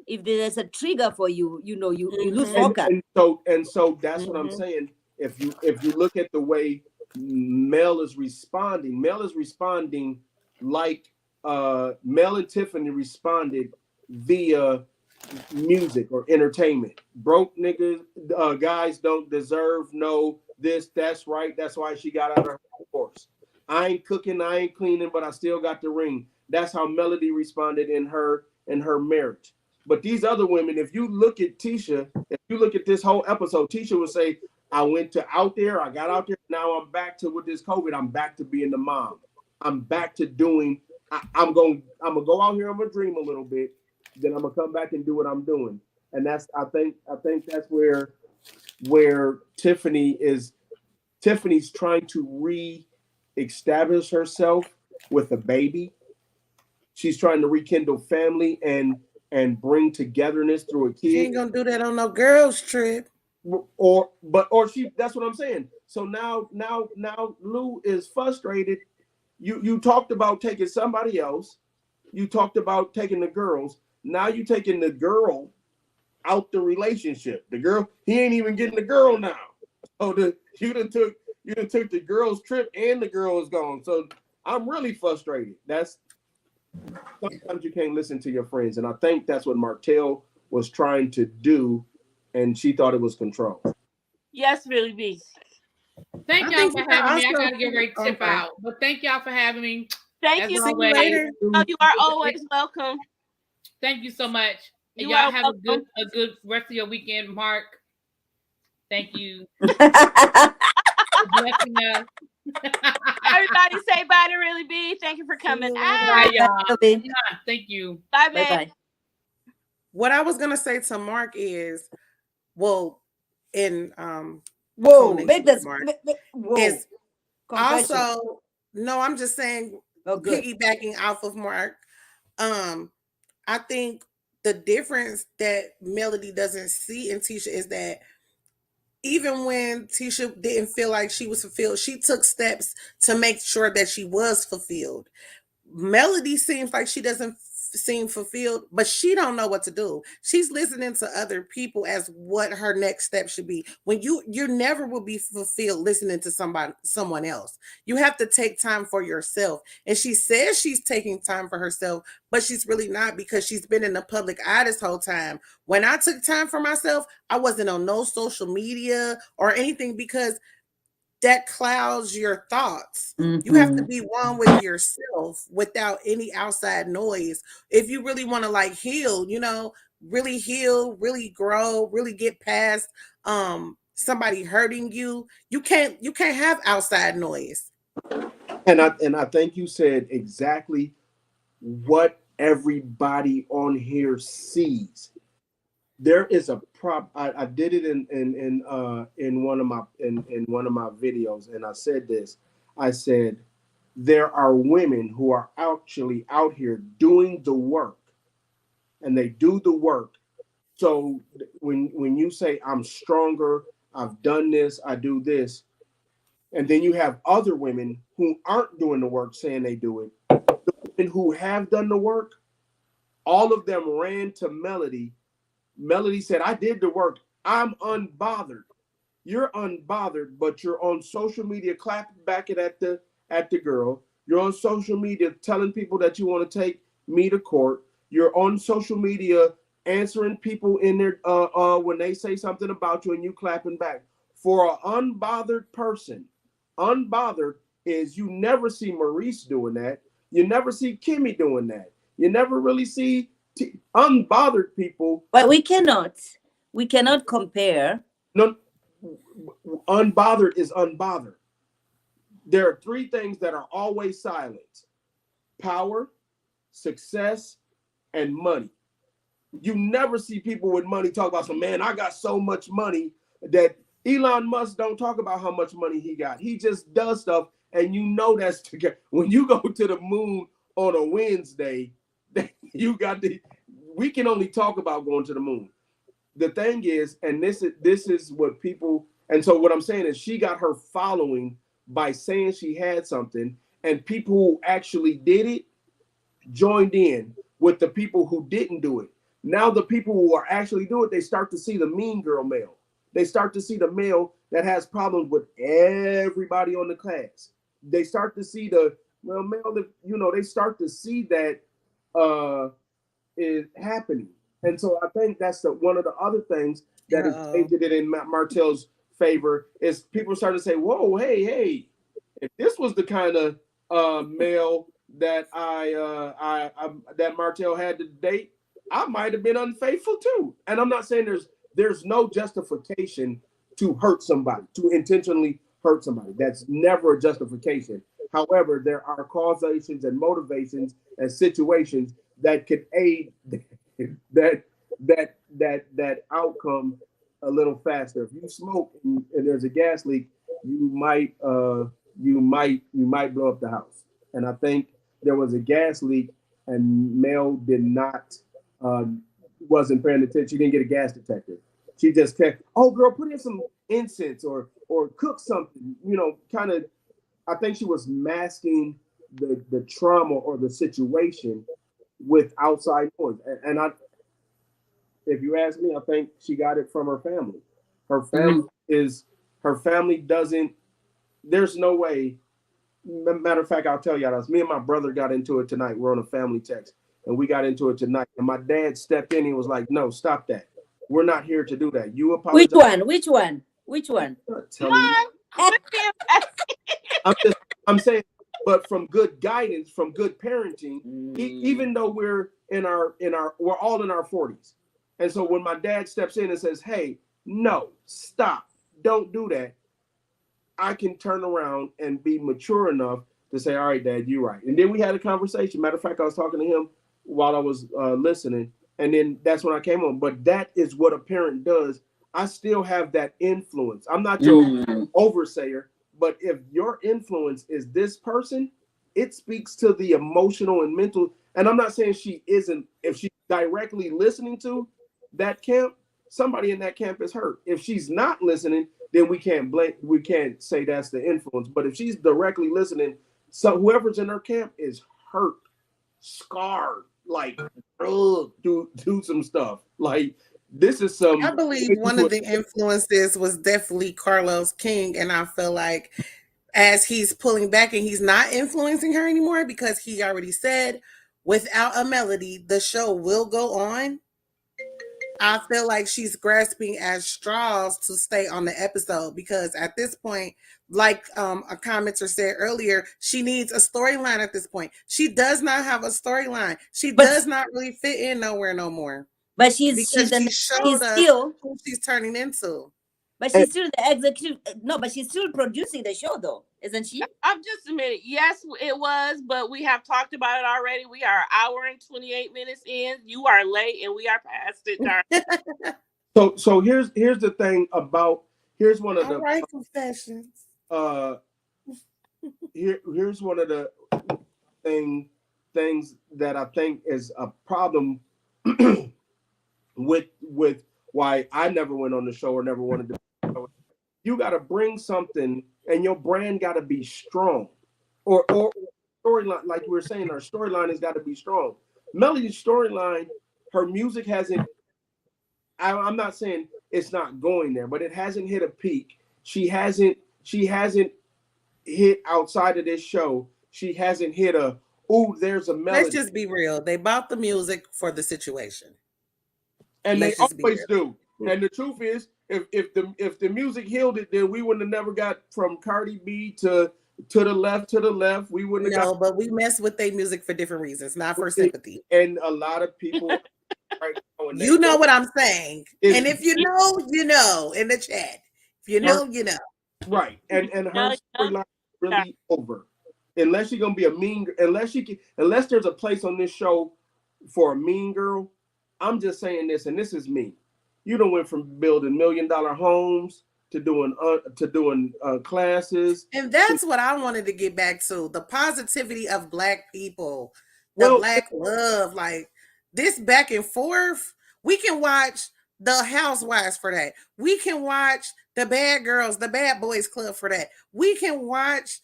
if there's a trigger for you, you lose focus. And so that's what I'm saying. If you look at the way Mel is responding like Mel and Tiffany responded via music or entertainment. Broke niggas, guys don't deserve no this. That's right. That's why she got out of her course. I ain't cooking, I ain't cleaning, but I still got the ring. That's how Melody responded in her marriage. But these other women, if you look at Tisha, if you look at this whole episode, Tisha would say, I went out there, I got out there, now I'm back to with this COVID, I'm back to being the mom. I'm back to doing, I'm gonna go out here, I'm gonna dream a little bit, then I'm gonna come back and do what I'm doing. And that's I think that's where Tiffany's trying to re-establish herself with a baby. She's trying to rekindle family and bring togetherness through a kid. She ain't gonna do that on no girls trip. Or she, that's what I'm saying. So now Lou is frustrated. You talked about taking somebody else. You talked about taking the girls. Now you taking the girl out the relationship. The girl, he ain't even getting the girl now. So you done took the girl's trip and the girl is gone. So I'm really frustrated. That's sometimes you can't listen to your friends. And I think that's what Martell was trying to do, and she thought it was control. Yes, really be. Thank y'all for having me. I gotta get ready to tip out. But thank y'all for having me. Thank you. See you later. You are always welcome. Thank you so much. You y'all are have welcome. a good rest of your weekend, Mark. Thank you. Blessing us. Everybody say bye to Really B. Thank you for coming out. Bye, y'all. Thank you. Bye, babe. Bye. What I was gonna say to Mark is, well, in Whoa, make this Mark, whoa. is Confession. also no. I'm just saying, good. piggybacking off of Mark. I think the difference that Melody doesn't see in Tisha is that even when Tisha didn't feel like she was fulfilled, she took steps to make sure that she was fulfilled. Melody seems like she doesn't seem fulfilled, but she don't know what to do. She's listening to other people as what her next step should be. When you never will be fulfilled listening to someone else. You have to take time for yourself. And she says she's taking time for herself, but she's really not, because she's been in the public eye this whole time. When I took time for myself, I wasn't on no social media or anything, because that clouds your thoughts. You have to be one with yourself without any outside noise. If you really want to heal, really grow, really get past somebody hurting you, you can't have outside noise. And I think you said exactly what everybody on here sees. There is a prop. I did it in one of my videos, and I said this. I said there are women who are actually out here doing the work, and they do the work. So when you say I'm stronger, I've done this, I do this, And then you have other women who aren't doing the work saying they do it. The women who have done the work, all of them ran to Melody. Melody said, I did the work. I'm unbothered. You're unbothered, but you're on social media clapping back at the girl. You're on social media telling people that you want to take me to court. You're on social media answering people in their when they say something about you and you clapping back. For an unbothered person, unbothered is you never see Maurice doing that. You never see Kimmy doing that. You never really see unbothered people. But we cannot compare. No, unbothered is unbothered. There are three things that are always silent: power, success, and money. You never see people with money talk about some, man, I got so much money. That Elon Musk don't talk about how much money he got. He just does stuff, and you know that's together. When you go to the moon on a Wednesday, you got the. We can only talk about going to the moon. The thing is, and this is what people, and so what I'm saying is she got her following by saying she had something, and people who actually did it joined in with the people who didn't do it. Now the people who are actually do it, they start to see the mean girl male. They start to see the male that has problems with everybody on the class. They start to see the male that, they start to see that is happening. And so I think that's one of the other things that is changing it in Martell's favor is people start to say, whoa, hey, if this was the kind of male that that Martell had to date, I might have been unfaithful too. And I'm not saying there's no justification to hurt somebody, to intentionally hurt somebody. That's never a justification. However, there are causations and motivations and situations that could aid that outcome a little faster. If you smoke and there's a gas leak, you might blow up the house. And I think there was a gas leak, and Mel did not wasn't paying attention. She didn't get a gas detector. She just kept, oh girl, put in some incense or cook something. Kind of. I think she was masking the trauma or the situation with outside noise. And if you ask me, I think she got it from her family. Her family doesn't. There's no way. Matter of fact, I'll tell y'all this. Me and my brother got into it tonight. We're on a family text, and we got into it tonight. And my dad stepped in. He was like, "No, stop that. We're not here to do that. You apologize." Which one? I'm telling you. I'm saying, but from good guidance, from good parenting, even though we're all in our 40s. And so when my dad steps in and says, "Hey, no, stop, don't do that," I can turn around and be mature enough to say, "All right, Dad, you're right." And then we had a conversation. Matter of fact, I was talking to him while I was listening, and then that's when I came on. But that is what a parent does. I still have that influence. I'm not your overseer, but if your influence is this person, it speaks to the emotional and mental. And I'm not saying she isn't. If she's directly listening to that camp, somebody in that camp is hurt. If she's not listening, then we can't say that's the influence. But if she's directly listening, so whoever's in her camp is hurt, scarred, like do some stuff. Like this is some. I believe one of the influences was definitely Carlos King, and I feel like as he's pulling back and he's not influencing her anymore because he already said without a melody, the show will go on. I feel like she's grasping at straws to stay on the episode because at this point, like a commenter said earlier, she needs a storyline at this point. She does not have a storyline. She does not really fit in nowhere no more. But she showed us who she's turning into. But she's still the executive. No, but she's still producing the show, though, isn't she? I'm just a minute. Yes, it was, but we have talked about it already. We are an hour and 28 minutes in. You are late, and we are past it. So here's the thing about here's one of the confessions. Here's one of the things that I think is a problem with why I never went on the show or never wanted to. You got to bring something and your brand got to be strong, or storyline, like we were saying, our storyline has got to be strong. Melody's storyline, her music hasn't. I'm not saying it's not going there, but it hasn't hit a peak. She hasn't hit outside of this show. She hasn't hit a, ooh, there's a melody. Let's just be real. They bought the music for the situation. And they always do. And the truth is, if the music healed it, then we wouldn't have never got from Cardi B to the left. We wouldn't have got. But we mess with their music for different reasons, not for sympathy. And a lot of people right now, you know what I'm saying. And if you know, you know in the chat. If you know, you know. Right. And her storyline really over. Unless you're gonna be a mean, unless there's a place on this show for a mean girl. I'm just saying this, and this is me. You done went from building $1 million homes to doing classes. And that's what I wanted to get back to, the positivity of Black people, the Black love, like this back and forth. We can watch the Housewives for that. We can watch the Bad Girls, the Bad Boys Club for that. We can watch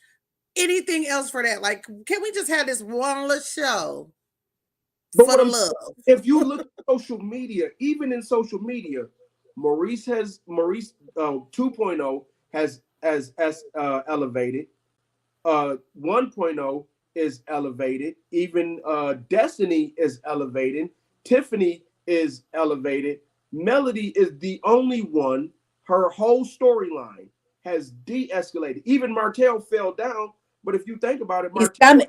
anything else for that. Like, can we just have this one little show for the love? If you look at social media, even in social media, Maurice 2.0 has elevated. 1.0 is elevated. Even Destiny is elevated. Tiffany is elevated. Melody is the only one. Her whole storyline has de-escalated. Even Martell fell down. But if you think about it, Martell,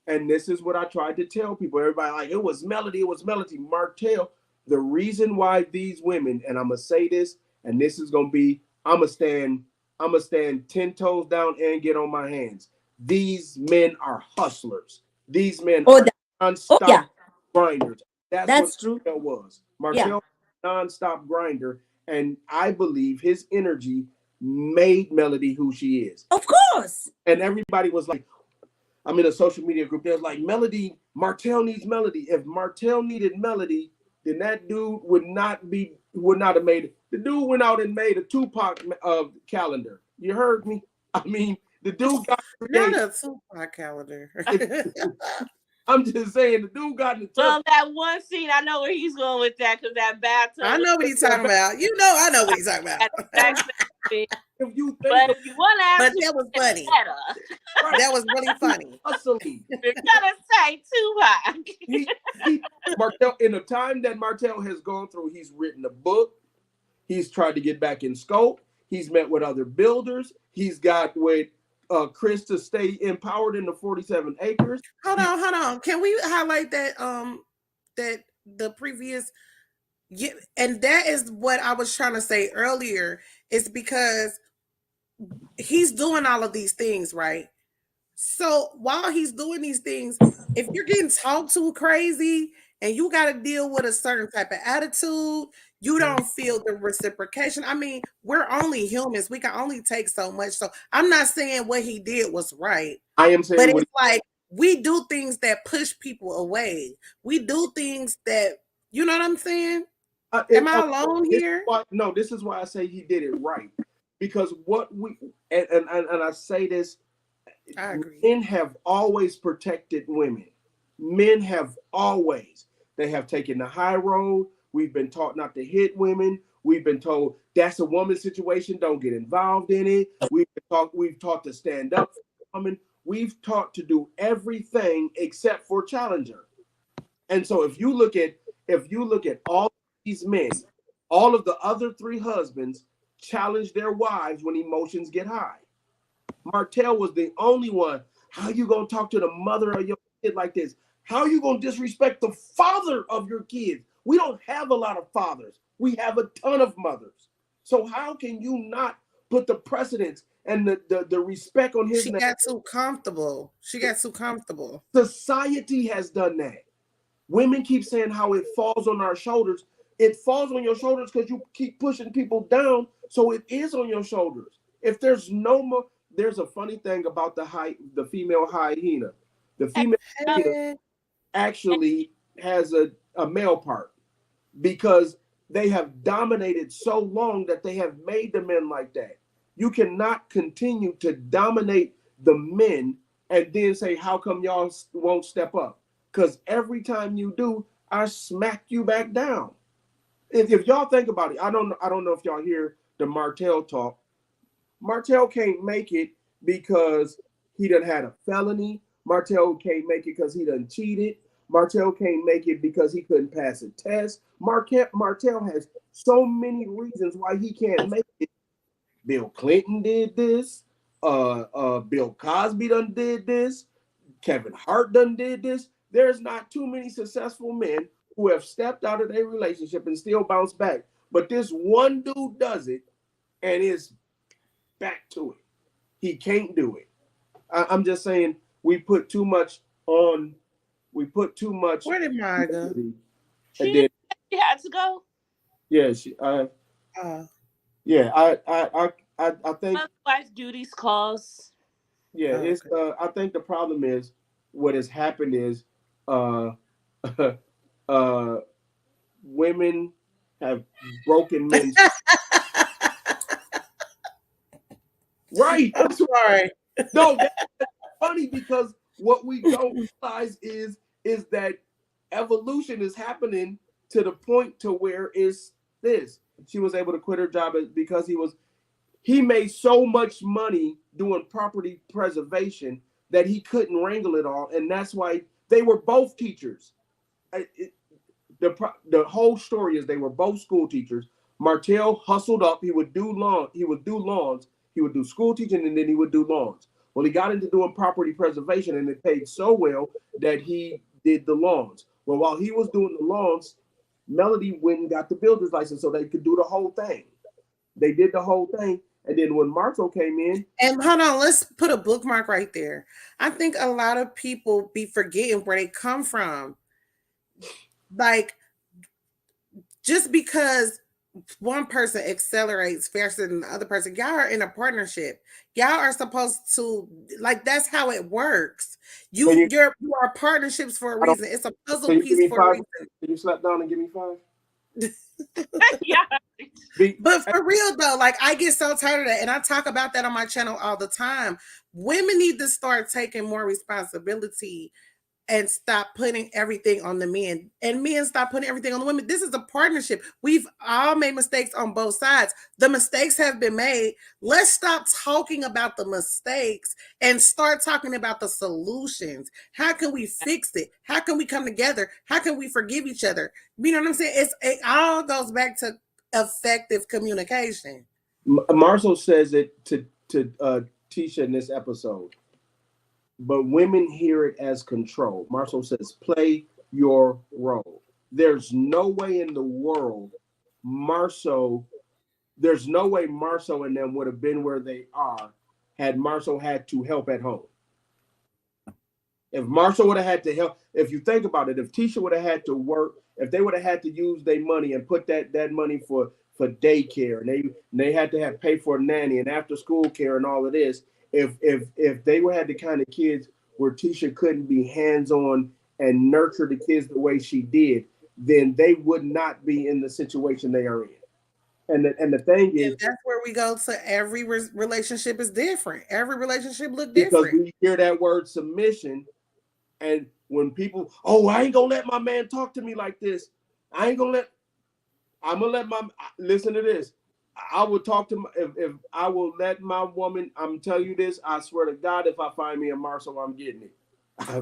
and this is what I tried to tell people. Everybody like, it was Melody. Martell. The reason why these women, and I'm gonna say this, and this is gonna be, I'm gonna stand 10 toes down and get on my hands. These men are hustlers. These men are non-stop grinders. That's true. Martell was. Martell non-stop grinder, and I believe his energy made Melody who she is. Of course. And everybody was like, I'm in a social media group. There's like, Melody, Martell needs Melody. If Martell needed Melody, then that dude would not have made it. The dude went out and made a Tupac calendar. You heard me? I mean, the dude got not a Tupac calendar. I'm just saying, the dude got in the Well, that one scene, I know where he's going with that, because that bathtub. I know what he's talking about. You know, I know what he's talking about. If you want to ask, but that was funny. That was really funny. You're gonna say Tupac. Martell, in the time that Martell has gone through, he's written a book. He's tried to get back in scope. He's met with other builders. He's got with Chris to stay empowered in the 47 acres. Hold on. Can we highlight that that the previous? Yeah, and that is what I was trying to say earlier. Is because he's doing all of these things, right? So while he's doing these things, if you're getting talked to crazy and you got to deal with a certain type of attitude, you don't feel the reciprocation. I mean, we're only humans. We can only take so much. So I'm not saying what he did was right. I am saying, but it's like we do things that push people away. We do things that, you know what I'm saying? Am I alone here? No, this is why I say he did it right. Because what we and I say this, I agree. Men have always protected women. Men have always. They have taken the high road. We've been taught not to hit women. We've been told that's a woman's situation. Don't get involved in it. We've taught to stand up for women. We've taught to do everything except for challenge her. And so if you look at all these men, all of the other 3 husbands challenge their wives when emotions get high. Martell was the only one. How you gonna talk to the mother of your kid like this? How you gonna disrespect the father of your kids? We don't have a lot of fathers. We have a ton of mothers. So how can you not put the precedence and the respect on his name? Got too comfortable. She got too comfortable. Society has done that. Women keep saying how it falls on our shoulders. It falls on your shoulders because you keep pushing people down. So it is on your shoulders. If there's no more, there's a funny thing about the female hyena. The female hyena actually has a male part because they have dominated so long that they have made the men like that. You cannot continue to dominate the men and then say, how come y'all won't step up? Because every time you do, I smack you back down. If y'all think about it, I don't know if y'all hear the Martell talk. Martell can't make it because he done had a felony. Martell can't make it because he done cheated. Martell can't make it because he couldn't pass a test. Martell has so many reasons why he can't make it. Bill Clinton did this. Bill Cosby done did this. Kevin Hart done did this. There's not too many successful men who have stepped out of their relationship and still bounced back. But this one dude does it and is back to it. He can't do it. I'm just saying we put too much on. We put too much. Where did Mara go? And She had to go. Yeah, yeah. I think Otherwise, duties calls. yeah. It's I think the problem is what has happened is women have broken men. Right. I'm sorry. No, that's funny because what we don't realize is that evolution is happening to the point to where it's this. She was able to quit her job because he made so much money doing property preservation that he couldn't wrangle it all, and that's why they were both teachers. The whole story is they were both school teachers. Martell hustled up. He would do lawns. He would do school teaching, and then he would do lawns. Well, he got into doing property preservation, and it paid so well that he did the lawns. Well, while he was doing the lawns, Melody went and got the builder's license so they could do the whole thing. They did the whole thing. And then when Marshall came in. And hold on, let's put a bookmark right there. I think a lot of people be forgetting where they come from. Like, just because one person accelerates faster than the other person, y'all are in a partnership. Y'all are supposed to, like, that's how it works. You are partnerships for a reason. It's a puzzle piece for a reason. Can you slap down and give me 5? Yeah. But for real though, like, I get so tired of that, and I talk about that on my channel all the time. Women need to start taking more responsibility and stop putting everything on the men, and men stop putting everything on the women. This is a partnership. We've all made mistakes on both sides. The mistakes have been made. Let's stop talking about the mistakes and start talking about the solutions. How can we fix it? How can we come together? How can we forgive each other? You know what I'm saying? It all goes back to effective communication. Marshall says it to Tisha in this episode. But women hear it as control. Marshall says, play your role. There's no way in the world Marshall and them would have been where they are had Marshall had to help at home. If Marshall would have had to help, if you think about it, if Tisha would have had to work, if they would have had to use their money and put that money for daycare, and they had to have pay for a nanny and after school care and all of this, if they had the kind of kids where Tisha couldn't be hands-on and nurture the kids the way she did, then they would not be in the situation they are in. And the thing is, that's where we go to every relationship is different. Every relationship look different. Because we hear that word submission, and when people, I ain't gonna let my man talk to me like this. I'm gonna let listen to this. I will talk to if I will let my woman. I'm telling you this. I swear to God, if I find me a Marshall, I'm getting it.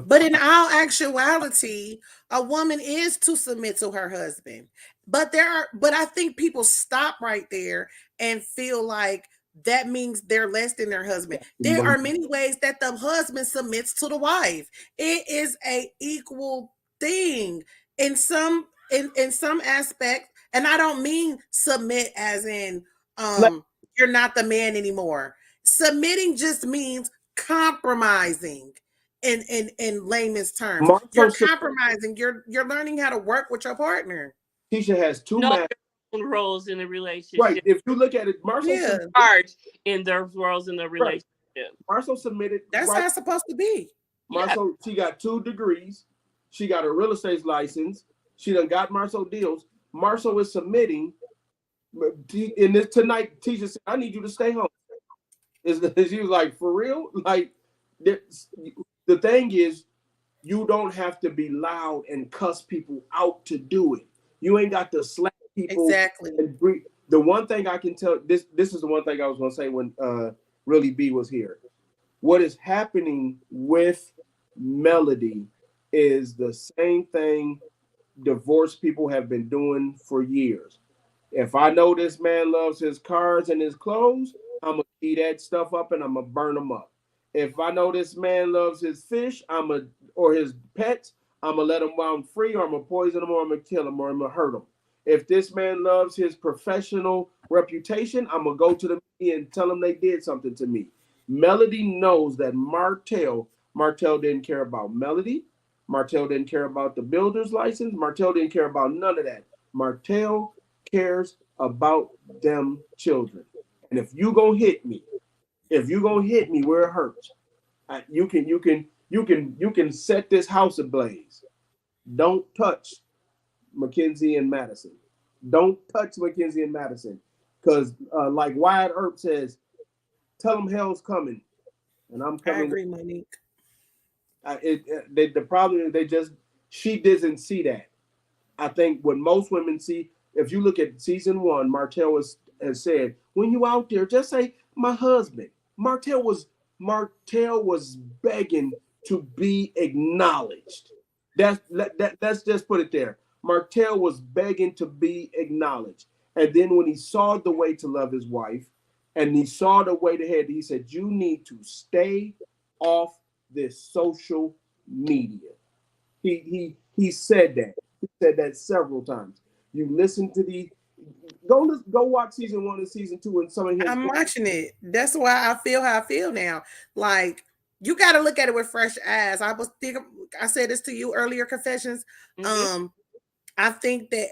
But in all actuality, a woman is to submit to her husband. But I think people stop right there and feel like that means they're less than their husband. There are many ways that the husband submits to the wife. It is a equal thing in some aspect. And I don't mean submit as in you're not the man anymore. Submitting just means compromising in layman's terms. You're compromising. You're learning how to work with your partner. Tisha has two roles in the relationship. Right. If you look at it, Marshall charged in their roles in the relationship. Right. Marshall submitted. That's how it's supposed to be. Marshall, she got 2 degrees. She got a real estate license. She done got Marshall deals. Marshall is submitting. In this tonight, Tisha said, I need you to stay home. She was like, for real? Like, the thing is, you don't have to be loud and cuss people out to do it. You ain't got to slap people. Exactly. And the one thing I can tell, this is the one thing I was going to say when Really B was here. What is happening with Melody is the same thing divorced people have been doing for years. If I know this man loves his cars and his clothes, I'm gonna eat that stuff up and I'm gonna burn them up. If I know this man loves his fish, or his pets, I'm gonna let him out free, or I'm gonna poison him, or I'm gonna kill him, or I'm gonna hurt him. If this man loves his professional reputation, I'm gonna go to the media and tell him they did something to me. Melody knows that Martell didn't care about Melody. Martell didn't care about the builder's license. Martell didn't care about none of that. Martell cares about them children. And if you gonna hit me, where it hurts, you can set this house ablaze. Don't touch Mackenzie and Madison. Don't touch Mackenzie and Madison, because like Wyatt Earp says, tell them hell's coming, and I'm coming. I agree, Monique. The problem is she doesn't see that. I think what most women see, if you look at season 1, Martell has said, when you out there, just say my husband. Martell was begging to be acknowledged. Let's just put it there. Martell was begging to be acknowledged. And then when he saw the way to love his wife, and he saw the way to head, he said, you need to stay off this social media. He said that. He said that several times. You listen to go watch season 1 and season 2 and some of his. I'm watching it. That's why I feel how I feel now. Like, you got to look at it with fresh eyes. I said this to you earlier, Confessions. Mm-hmm. I think that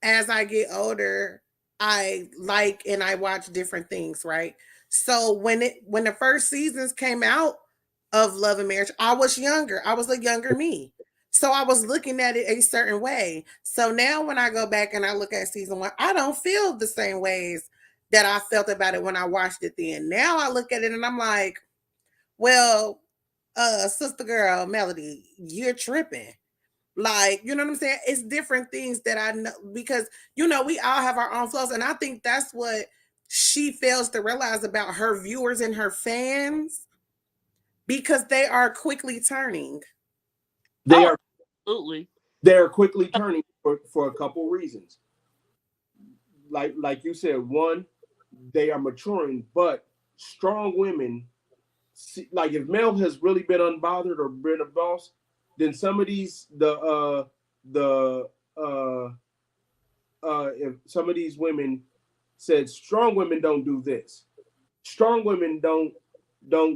as I get older, I like and I watch different things, right? So when the first seasons came out of Love and Marriage, I was younger. I was a younger me. So I was looking at it a certain way. So now when I go back and I look at season 1, I don't feel the same ways that I felt about it when I watched it then. Now I look at it and I'm like, well, sister girl, Melody, you're tripping. Like, you know what I'm saying? It's different things that I know, because, we all have our own flaws. And I think that's what she fails to realize about her viewers and her fans, because they are quickly turning. They're Absolutely. quickly turning for a couple reasons. Like you said, one, they are maturing, but strong women, like if Mel has really been unbothered or been a boss, then some of these if some of these women said strong women don't do this, strong women don't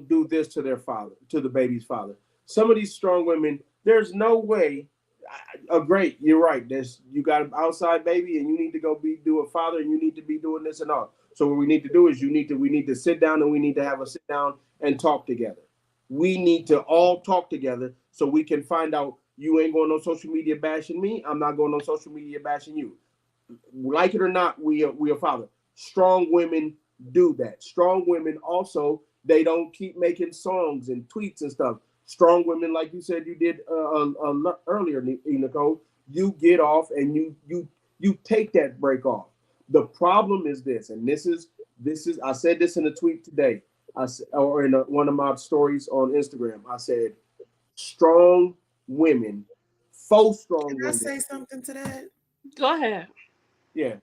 do this to their father, to the baby's father. Some of these strong women, there's no way. Great, you're right. You got an outside baby, and you need to go do a father, and you need to be doing this and all. So what we need to do is we need to sit down, and we need to have a sit down and talk together. We need to all talk together so we can find out. You ain't going on social media bashing me. I'm not going on social media bashing you. Like it or not, we are father. Strong women do that. Strong women also, they don't keep making songs and tweets and stuff. Strong women, like you said, you did earlier, Nicole. You get off and you take that break off. The problem is this, and this is I said this in a tweet today. Or in one of my stories on Instagram. I said, strong women, faux strong women. Can I say something to that? Go ahead. Yeah.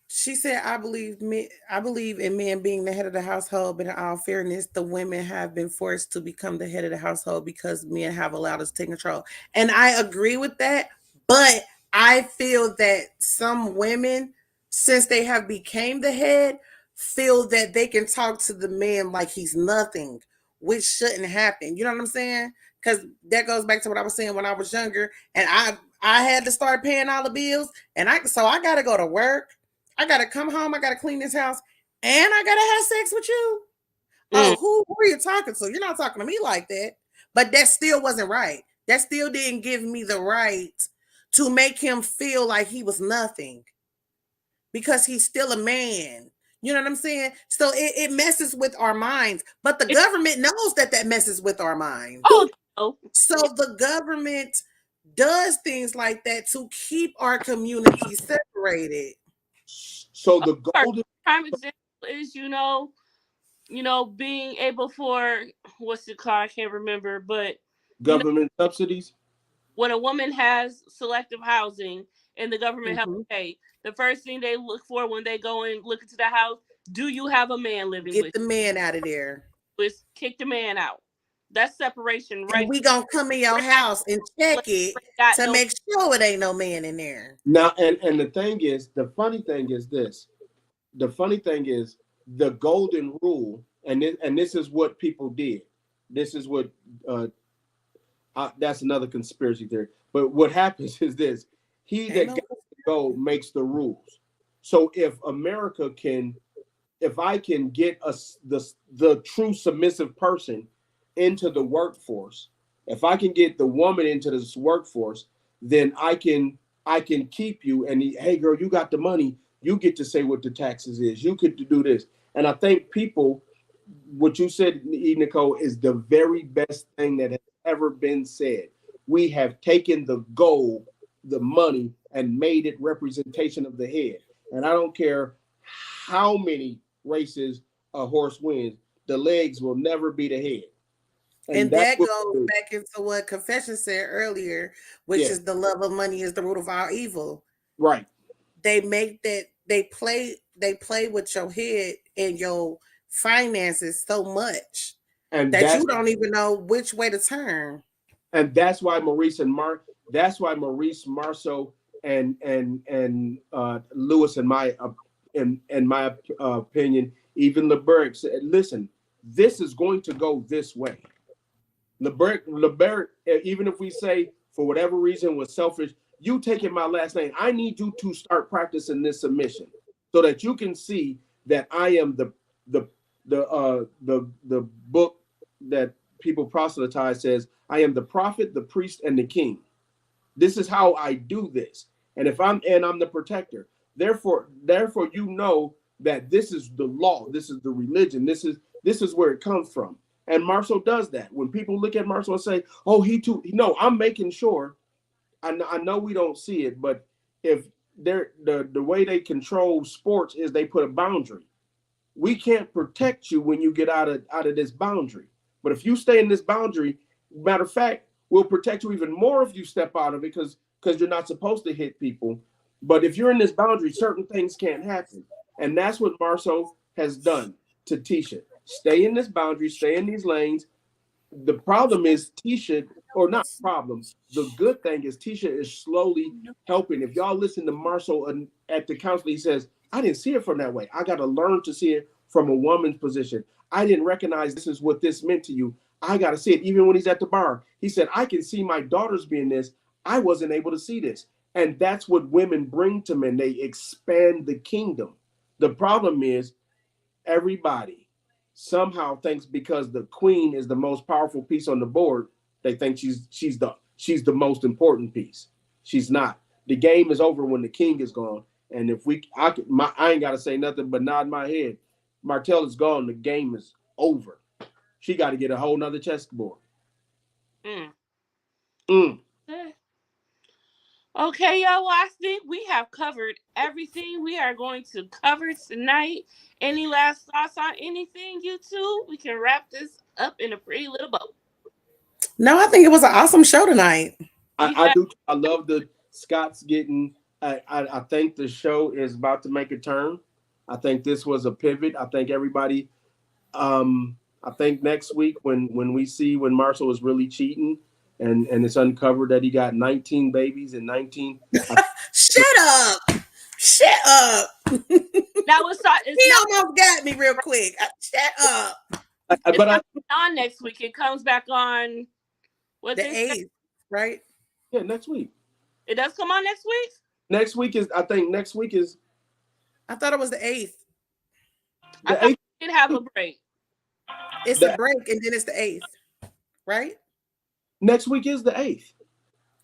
She said, I believe in men being the head of the household, but in all fairness, the women have been forced to become the head of the household because men have allowed us to take control. And I agree with that, but I feel that some women, since they have became the head, feel that they can talk to the man like he's nothing, which shouldn't happen. You know what I'm saying? Because that goes back to what I was saying when I was younger, and I had to start paying all the bills, and I got to go to work. I got to come home. I got to clean this house, and I got to have sex with you. Oh, who are you talking to? You're not talking to me like that. But that still wasn't right. That still didn't give me the right to make him feel like he was nothing, because he's still a man. You know what I'm saying? So it messes with our minds, but the government knows that messes with our minds. Oh, no. So the government does things like that to keep our community separated. So the golden Prime example is, being able for what's it called? I can't remember, but government subsidies. when a woman has selective housing and the government helps Mhm. pay, the first thing they look for when they go and look into the house, do you have a man living Get with the man out of there. you? Is kick the man out. That's separation, And right? we gonna come in your house and check it Got to no. make sure it ain't no man in there. Now, and the thing is, the funny thing is this. The funny thing is the golden rule, and this is what people did. This is what that's another conspiracy theory. But what happens is this: he Ain't that no got the gold makes the rules. So if I can get the true submissive person into the workforce, if I can get the woman into this workforce, then I can keep you. And hey, girl, you got the money. You get to say what the taxes is. You get to do this. And I think people, what you said, Nicole, is the very best thing that has ever been said. We have taken the gold, the money, and made it representation of the head. And I don't care how many races a horse wins, the legs will never be the head. And And that's that what goes we do. back into what Confession said earlier, which Yeah, is the love of money is the root of all evil. right. They make that they play with your head and your finances so much And that that's you don't even know which way to turn. and that's why that's why Maurice Marceau and Lewis, in my opinion, even LeBert said, listen, this is going to go this way. LeBert, even if we say for whatever reason was selfish, you taking my last name, I need you to start practicing this submission so that you can see that I am the the book that people proselytize says I am the prophet, the priest, and the king. This is how I do this. And I'm the protector. Therefore, that this is the law, this is the religion, this is where it comes from. And Marshall does that. When people look at Marshall and say, "Oh, he too," no, I'm making sure. I know we don't see it, but if they're the way they control sports is they put a boundary. We can't protect you when you get out of this boundary. But if you stay in this boundary, matter of fact, we'll protect you even more if you step out of it because you're not supposed to hit people. But if you're in this boundary, certain things can't happen. And that's what Marceau has done to Tisha. Stay in this boundary, stay in these lanes. The problem is Tisha, or not problem. The good thing is Tisha is slowly helping. If y'all listen to Marshall at the council, he says, I didn't see it from that way. I got to learn to see it from a woman's position. I didn't recognize this is what this meant to you. I got to see it. Even when he's at the bar, he said, I can see my daughters being this. I wasn't able to see this. And that's what women bring to men. They expand the kingdom. The problem is everybody somehow thinks because the queen is the most powerful piece on the board, they think she's the most important piece. She's not. The game is over when the king is gone. And if I ain't got to say nothing but nod my head. Martell is gone. The game is over. She got to get a whole nother chessboard. Mm. Mm. Okay, y'all. Well, I think we have covered everything we are going to cover tonight. Any last thoughts on anything, you two? We can wrap this up in a pretty little bow. No, I think it was an awesome show tonight. I do. I love the Scott's getting. I think the show is about to make a turn. I think this was a pivot. I think everybody. I think next week when we see when Marshall was really cheating and it's uncovered that he got 19 babies and 19. Shut up! Shut up! That was it's He not almost got me real quick. Shut up. it's But not on next week. It comes back on what The this 8th, right? yeah, next week. it does come on next week? Next week is I think next week is I thought it was the 8th. I the thought eighth. we did have a break. It's a break and then it's the 8th, right? Next week is the 8th.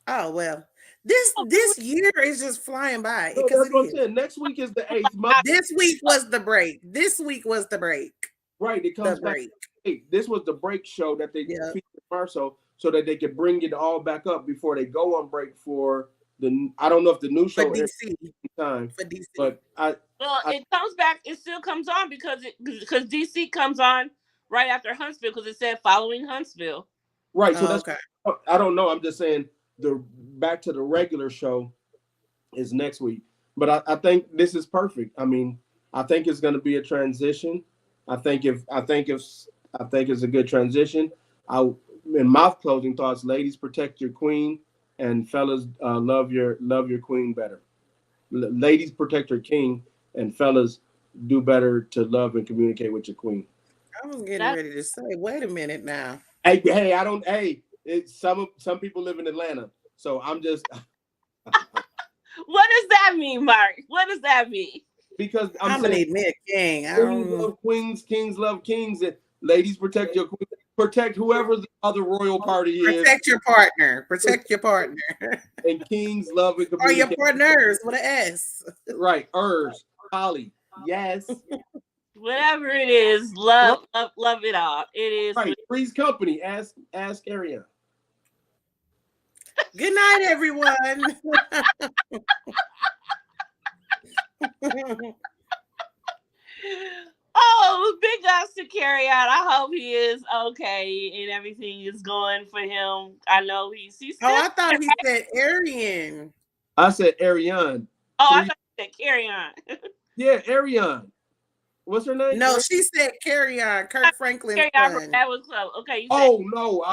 Oh well. This year is just flying by No, because that's it what I'm is. saying. Next week is the 8th. This week was the break. This week was the break. Right, it The comes back. break. Hey, this was the break show that they Yeah. featured Marceau so that they could bring it all back up before they go on break for the. I don't know if the new For show airs DC. in time, For DC. but Well, it comes back. It still comes on because DC comes on right after Huntsville because it said following Huntsville. right. So Oh, that's okay. I don't know. I'm just saying the back to the regular show is next week. But I think this is perfect. I mean, I think it's going to be a transition. I think it's a good transition. I in my closing thoughts, ladies, protect your queen, and fellas, love your queen better. Ladies, protect your king, and fellas, do better to love and communicate with your queen. I was getting That ready to say, wait a minute now. Hey, I don't. Hey, some people live in Atlanta, so I'm just what does that mean, Mark? What does that mean? because I'm I'm gonna saying need me a king. queens love queens, kings love kings, and ladies protect your queen. Protect whoever the other royal party is, Protect your partner. Protect your partner. and kings love and Or your communicate. partners with an S. Right, hers, Holly, yes, Whatever it is, right, love it all. It is. right. Three's Company. Ask Ariana. Good night, everyone. Oh, big ups to Carry Out. I hope he is okay and everything is going for him. I know he's Oh, still. I thought he said Aryan. I said Ariane. Oh, I Three. thought you said Carry On. Yeah, Ariane. What's her name? No, she said carry on. Kirk Franklin's Carry On from son. That Was Close. Okay, you said. Oh no,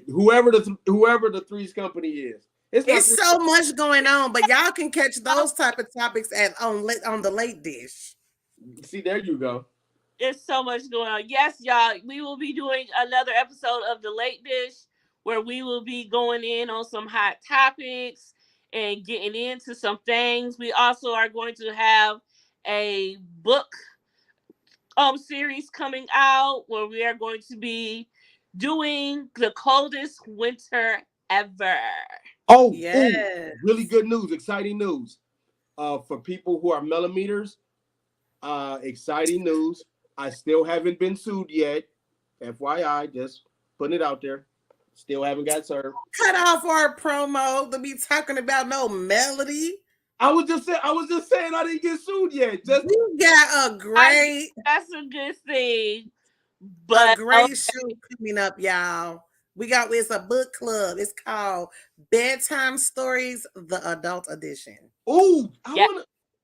whoever the Three's Company is. It's not It's three. so much going on, but y'all can catch those type of topics on the late dish. See, there you go. There's so much going on. Yes, y'all, we will be doing another episode of The Late Dish where we will be going in on some hot topics and getting into some things. We also are going to have a book series coming out where we are going to be doing the coldest winter ever. Oh, Yes. really good news, exciting news. For people who are millimeters, exciting news. I still haven't been sued yet. FYI, just putting it out there. Still haven't got served. Cut off our promo to be talking about no melody. I was just saying I didn't get sued yet. Just We got a great That's a good thing. a But great show coming up, y'all. It's a book club. It's called Bedtime Stories, the Adult Edition. ooh, yeah,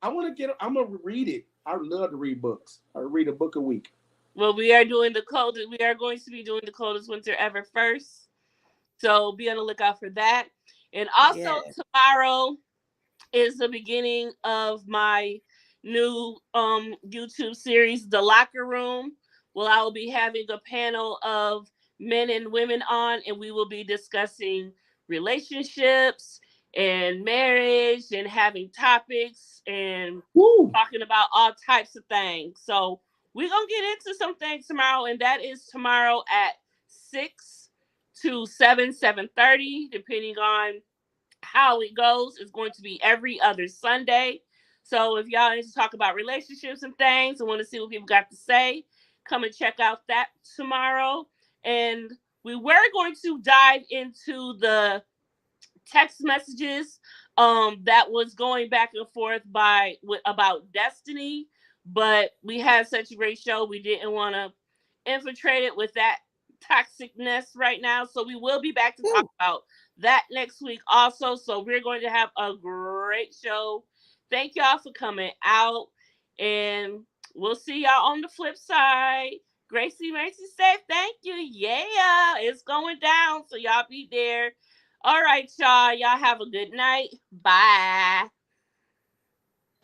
I'm gonna read it. I love to read books. I read a book a week. well, we are doing the coldest. We are going to be doing the coldest winter ever first. So be on the lookout for that. And also Yeah. tomorrow is the beginning of my new YouTube series, The Locker Room. Well, I will be having a panel of men and women on, and we will be discussing relationships and marriage and having topics and Woo! talking about all types of things. So we're gonna get into some things tomorrow, and that is tomorrow at 6 to 7:30, depending on how it goes. Is going to be every other Sunday. So if y'all need to talk about relationships and things and want to see what people got to say, come and check out that tomorrow. And we were going to dive into the text messages that was going back and forth about Destiny, but we had such a great show, we didn't want to infiltrate it with that toxicness right now. So we will be back to talk about that next week also. So we're going to have a great show. Thank y'all for coming out, and we'll see y'all on the flip side. Gracie Macy said thank you. Yeah, it's going down. So y'all be there. All right, y'all. Y'all have a good night. Bye.